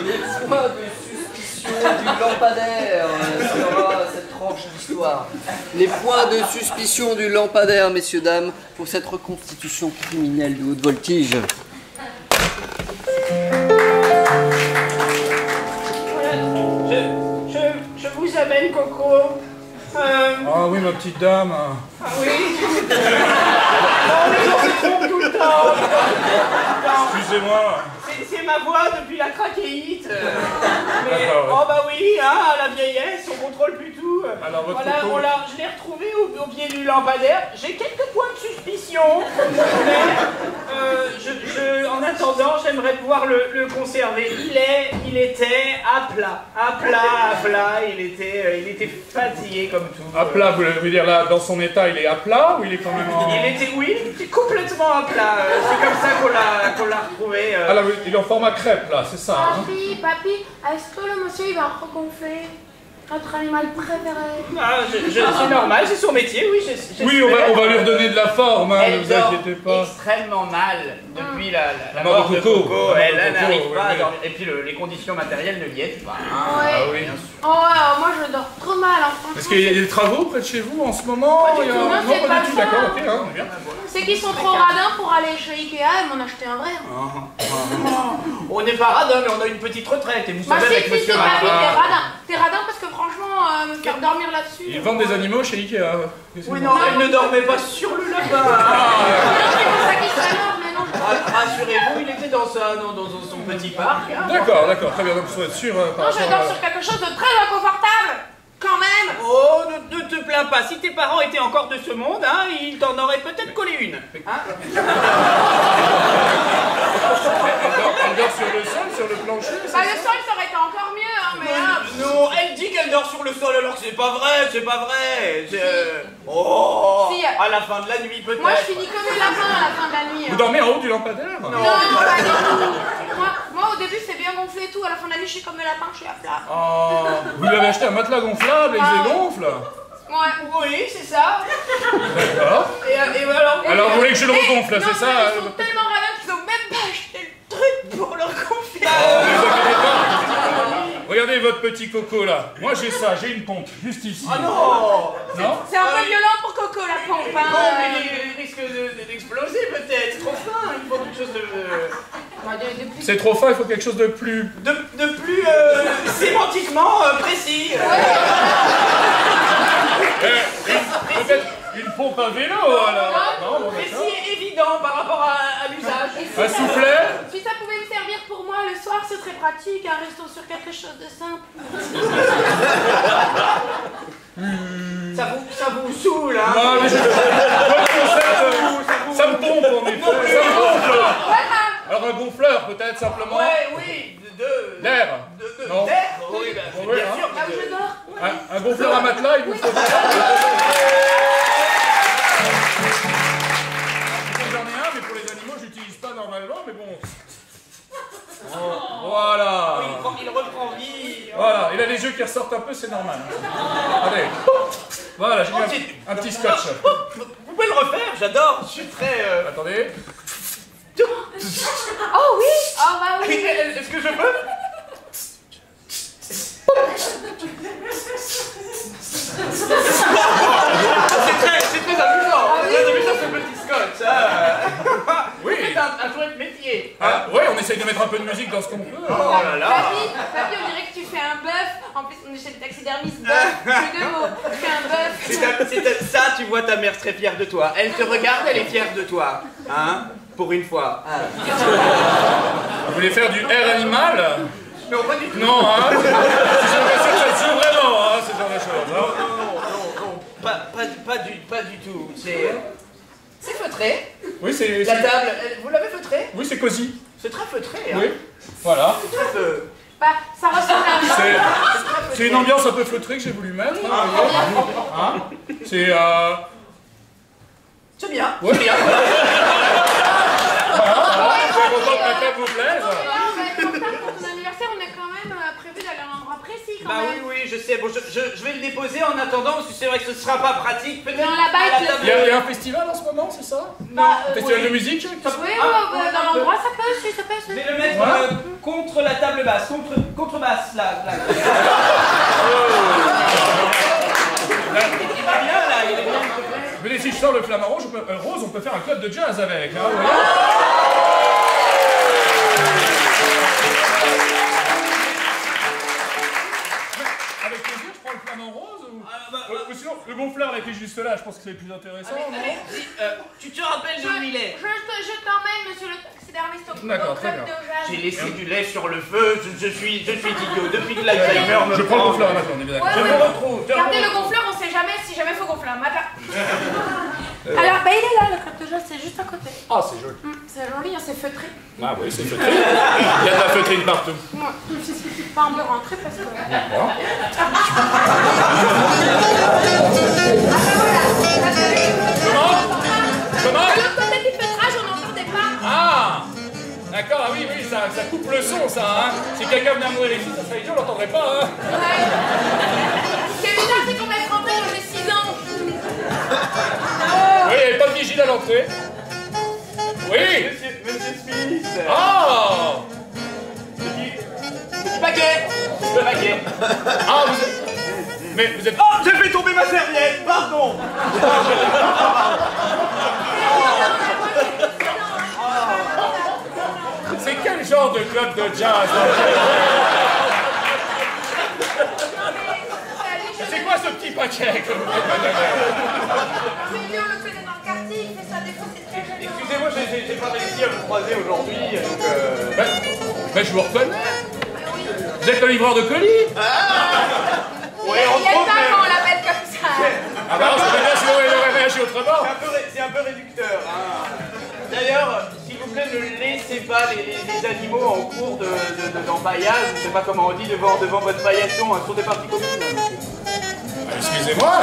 Les points de suspicion du lampadaire sera cette tranche d'histoire. soir. Les points de suspicion du lampadaire, messieurs, dames, pour cette reconstitution criminelle de haute voltige. Je vous amène, Coco. Ah oui, ma petite dame. Ah oui. On se trompe tout le temps. Excusez-moi. C'est ma voix depuis la crachéite. Mais, D'accord, ouais. oh bah oui, hein, à la vieillesse, on contrôle plus tout. Alors, votre voilà, Coco. je l'ai retrouvé au pied du lampadaire. J'ai quelques points de suspicion, mais en attendant, j'aimerais pouvoir le conserver. Il était à plat. Il était fatigué comme tout. À plat, vous voulez dire là, dans son état, il est à plat ou il est quand même en... Il était complètement à plat. C'est comme ça qu'on l'a retrouvé. Ah là, oui, il est en format crêpe là, c'est ça. Hein? Papy, est-ce que le monsieur il va regonfler notre animal préféré? Ah, c'est normal, c'est son métier, oui. Oui, on va lui redonner de la forme, hein, ne Elle vous dort inquiétez pas. extrêmement mal depuis la mort de Coco. Elle n'arrive pas à oui. dormir. Et puis les conditions matérielles ne lui aident pas. Ouais. Ah oui. Bien sûr. Oh ouais, moi je dors trop mal, hein, franchement. Est-ce qu'il y a des travaux près de chez vous en ce moment? Pas du tout, non, Non, c'est pas pas du tout, ça. d'accord, ok, hein, bien. C'est qu'ils sont trop radins pour aller chez Ikea et m'en acheter un vrai. Hein. On n'est pas radin, mais on a une petite retraite. Et vous Bah savez, avec si, monsieur papy, t'es Macron. radin. T'es radin parce que franchement, me faire dormir là-dessus... Ils vendent des animaux chez Ikea. Oui, non, elle ne dormait pas sur le lapin. C'est pour ça qu'il serait mort, mais non. Rassurez-vous, il était dans son petit parc. Hein. D'accord, très bien, donc il faut être sûr par Non, je rapport dors sur quelque chose de très inconfortable. Quand même. Oh, ne te plains pas. Si tes parents étaient encore de ce monde, hein, ils t'en auraient peut-être collé une. Hein. Elle dort sur le sol, sur le plancher? Bah le sol ça aurait été encore mieux, hein, mais... Non, elle dit qu'elle dort sur le sol alors que c'est pas vrai. Oh, Si. à la fin de la nuit peut-être. Moi je finis comme un lapin à la fin de la nuit. Vous Hein. dormez en haut du lampadaire? Non, pas du tout. Moi au début c'est bien gonflé et tout, à la fin de la nuit je suis comme un lapin, je suis à plat. Oh, vous lui avez acheté un matelas gonflable et il se gonfle? Ouais. Oui, c'est ça. D'accord. Et Alors vous voulez que je le regonfle, c'est ça? Ils sont tellement radins qu'ils ont même pas acheté le truc pour leur gonfler. Regardez votre petit Coco là. Moi j'ai ça, j'ai une pompe, juste ici. Ah non. Non? C'est un peu violent pour Coco la pompe. Hein. Bon, mais il risque d'exploser peut-être. C'est trop fin. Il faut quelque chose de... C'est trop fin, il faut quelque chose de plus... De plus sémantiquement précis. Peut-être une pompe à vélo alors. Non, bon, précis d'accord. et évident par rapport à l'usage. Un soufflet? Si ça pouvait me servir pour moi le soir, ce serait pratique. Un resto sur quelque chose de simple. Ça vous saoule, hein? Non, mais votre concept, ça me pompe en effet. Ça me pompe. Alors un gonfleur peut-être simplement. Ouais, oui, D'air. Non. D'air? Oui, bah, Oui, bien hein. sûr. Là où je dors. Un gonfleur à matelas, il vous faut. J'en ai un, mais pour les animaux, j'utilise pas normalement, mais bon. Voilà. Il reprend vie. Voilà, il a les yeux qui ressortent un peu, c'est normal. Allez. Voilà, j'ai mis un petit scotch. Vous pouvez le refaire, j'adore. Je suis très... Attendez. Oh oui. Oh bah oui. Est-ce que je peux? C'est très amusant. C'est très amusant ce petit scotch. Oui. C'est un chouette métier. Ah, ouais, on essaye de mettre un peu de musique dans ce qu'on peut. Oh là là. Papy, on dirait que tu fais un bœuf. En plus, on est chez le taxidermiste bœuf. Jeu de mots. Tu fais un bœuf. Ça, tu vois, ta mère serait fière de toi. Elle te regarde, elle est fière de toi. Hein? Pour une fois. Vous voulez faire du air animal? Non, pas du tout. Non, hein? Je suis sûr que ça se joue vraiment, hein, ce genre de choses. Hein. Non. Pas du tout. C'est feutré. Oui, c'est... La table, vous l'avez feutré? Oui, c'est cosy. C'est très feutré. Hein. Oui, voilà. Bah, ça ressemble à... C'est une ambiance un peu feutrée que j'ai voulu mettre. Hein. C'est... C'est bien. Ouais. C'est bien. Voilà. Je suis content que la table vous plaise. Pour ton anniversaire, on a quand même prévu d'aller à un endroit précis quand Bah même. oui, je sais. Bon, je vais le déposer en attendant, parce que c'est vrai que ce sera pas pratique. Peut-être Dans la à bike, table. Il y a un festival en ce moment, c'est ça? Bah, Festival oui. de musique? Oui, dans l'endroit, ça peut aussi, ça peut Je aussi. vais le mettre contre la table basse, contre basse, là. Il va bien là, il est bien, s'il te plaît. Mais si je sors le flamant rose, on peut faire un club de jazz avec. Hein, vous voyez. Avec plaisir, je prends le flamant rose ou sinon, le gonfleur là qui est juste là, je pense que c'est plus intéressant, non? Tu te rappelles d'où il est? Je t'emmène, monsieur le taxidermiste, au D'accord, très club bien. de jazz. J'ai laissé du lait sur le feu, je suis idiot. Depuis que l'Alzheimer me Je prends le prend. gonfleur maintenant, on est bien d'accord. Je me retrouve. Regardez le gonfleur, on sait jamais si jamais faut gonfler un matin. Alors, bah il est là, le club de jazz, c'est juste à côté. Ah, c'est joli. C'est joli, hein, c'est feutré. Ah oui, c'est feutré. Il y a de la feutrine partout. Ouais. Pas un peu rentré parce que... D'accord. Comment? De l'autre côté du feutrage, on n'entendait pas. Ah! D'accord, ah oui, ça coupe le son, ça, hein. Si quelqu'un venait à mourir ici, ça serait idiot, on l'entendrait pas, hein. Ouais. Ce qui est bizarre, c'est qu'on va être rentré quand j'ai 6 ans. Oui, il n'y avait pas de vigile à l'entrée. Oui! Monsieur Smith. Ah! Petit paquet. Ah, vous êtes... Mais vous êtes... Oh, j'ai fait tomber ma serviette, pardon. C'est quel genre de club de jazz? C'est quoi ce petit paquet que vous faites, madame? Mais lui, on le connaît dans le quartier, il fait ça des fois, c'est très gênant. Excusez-moi, j'ai pas réussi à vous croiser aujourd'hui, donc Mais je vous reconnais. Vous êtes le livreur de colis? Ouais, Il entre y a autres, pas mais- quand on l'appelle comme ça. Ah bah non, c'est bien, sinon il aurait réagi autrement. C'est un peu réducteur. Hein. D'ailleurs, s'il vous plaît, ne laissez pas les animaux en cours d'empaillage, je sais pas comment on dit, devant votre paillasson, hein, sur des parties communes. Excusez-moi,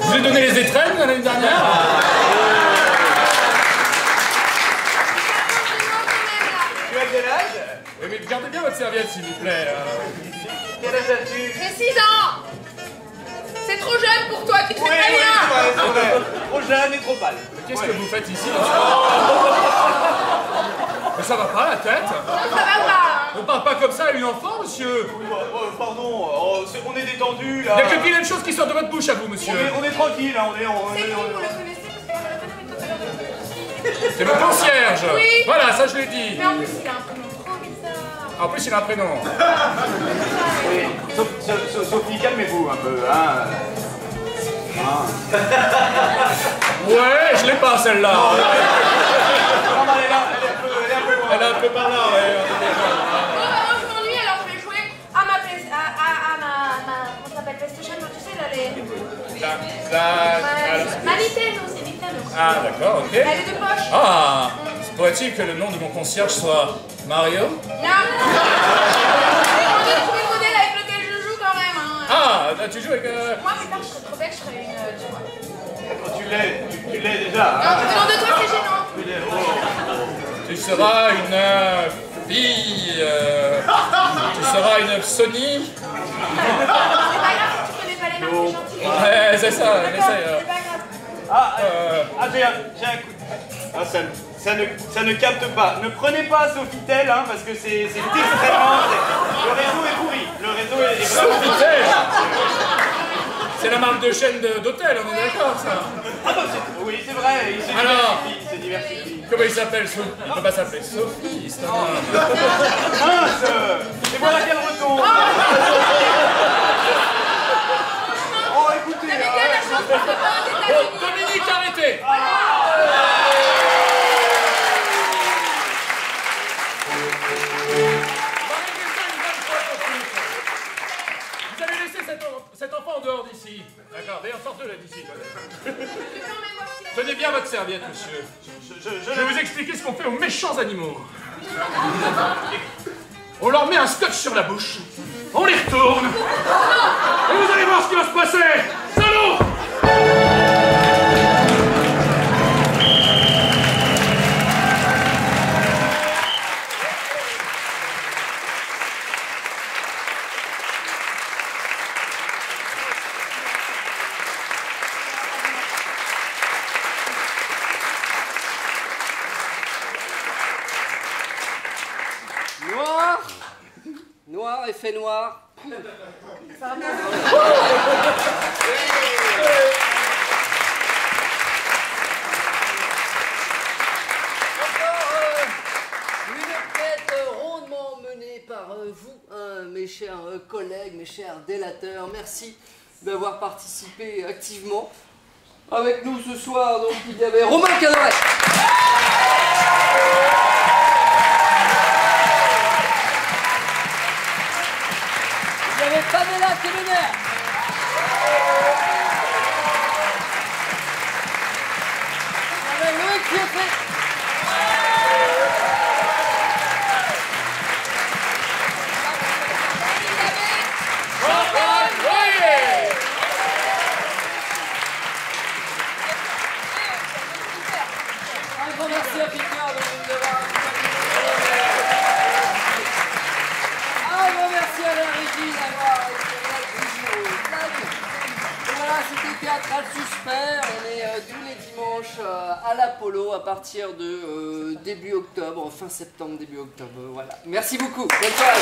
je vous ai donné les étrennes l'année dernière. Tu as quel âge? Oui, mais gardez bien votre serviette, s'il vous plaît. Quel âge as-tu? J'ai 6 ans. C'est trop jeune pour toi, tu te fais très bien. c'est vrai. Trop jeune et trop pâle. Qu'est-ce que vous faites ici? Mais ça va pas la tête? Non, ça va pas. On parle pas comme ça à une enfant, monsieur. Pardon, on est détendu là. Il y a que vilaine chose qui sort de votre bouche à vous, monsieur. On est tranquille, hein, C'est qui, vous le connaissez parce qu'on l'a reconnu tout à l'heure de petit. C'est mon concierge. Oui. Voilà, ça je l'ai dit. Mais en plus, il a un prénom trop bizarre. En plus, il a un prénom. Oui. Sophie, calmez-vous un peu, hein. Ouais, je l'ai pas celle-là. Non, mais elle est un peu loin. Elle est un peu par là, ouais. Bon, bah, moi, je m'ennuie, alors je vais jouer à ma comment ça s'appelle, PlayStation, tu sais, là, les... Ma Nintendo, c'est Nintendo. Ah, d'accord, ok. Elle est de poche. Ah, pourrait-il que le nom de mon concierge soit Mario? Non. On a trouvé le modèle avec lequel je joue quand même, hein. Ah, là, tu joues avec... Moi, putain, je serais trop belle, je serais une... tu vois. Tu l'es déjà, hein. Non, venant de toi, c'est gênant. Tu seras une fille... tu seras une Sony? C'est pas grave, si tu connais pas les marques, c'est gentil. Ouais, c'est ça, D'accord, essaye. c'est pas grave. J'ai un coup. Ah, ça ne capte pas. Ne prenez pas Sofitel, hein, parce que c'est extrêmement... Le réseau est pourri. Le réseau est vraiment... Sofitel. C'est la marque de chaîne d'hôtel, on est d'accord, ça? Ah bah, oui, c'est vrai. Il se Alors, diversifie, il se diversifie. comment il s'appelle? Il peut pas s'appeler Sophie, c'est un homme. Mince. Et voilà qu'elle retombe. Oh, écoutez... T'avais bien la chance de pas aux États-Unis. Dominique, arrêtez! Vous allez laisser cet enfant en dehors d'ici. D'accord, d'ailleurs, sortez-le d'ici. Tenez bien votre serviette, monsieur. Je vais vous expliquer ce qu'on fait aux méchants animaux. On leur met un scotch sur la bouche, on les retourne, et vous allez voir ce qui va se passer. Salaud! Noir, noir, effet noir, Ça va bien. Une fête rondement menée par vous, mes chers collègues, mes chers délateurs. Merci d'avoir participé activement. Avec nous ce soir, donc, il y avait Romain Cadoret. Il y avait Pamela Kemener. Il y avait Loïc Pietret. Un grand merci à Peter de nous avoir accompagnés. Un grand merci à la régie d'avoir été là toujours. Et voilà, c'était Théâtral Suspect. On est tous les dimanches à l'Apollo à partir de début octobre, fin septembre, début octobre. Voilà. Merci beaucoup. Bonne soirée.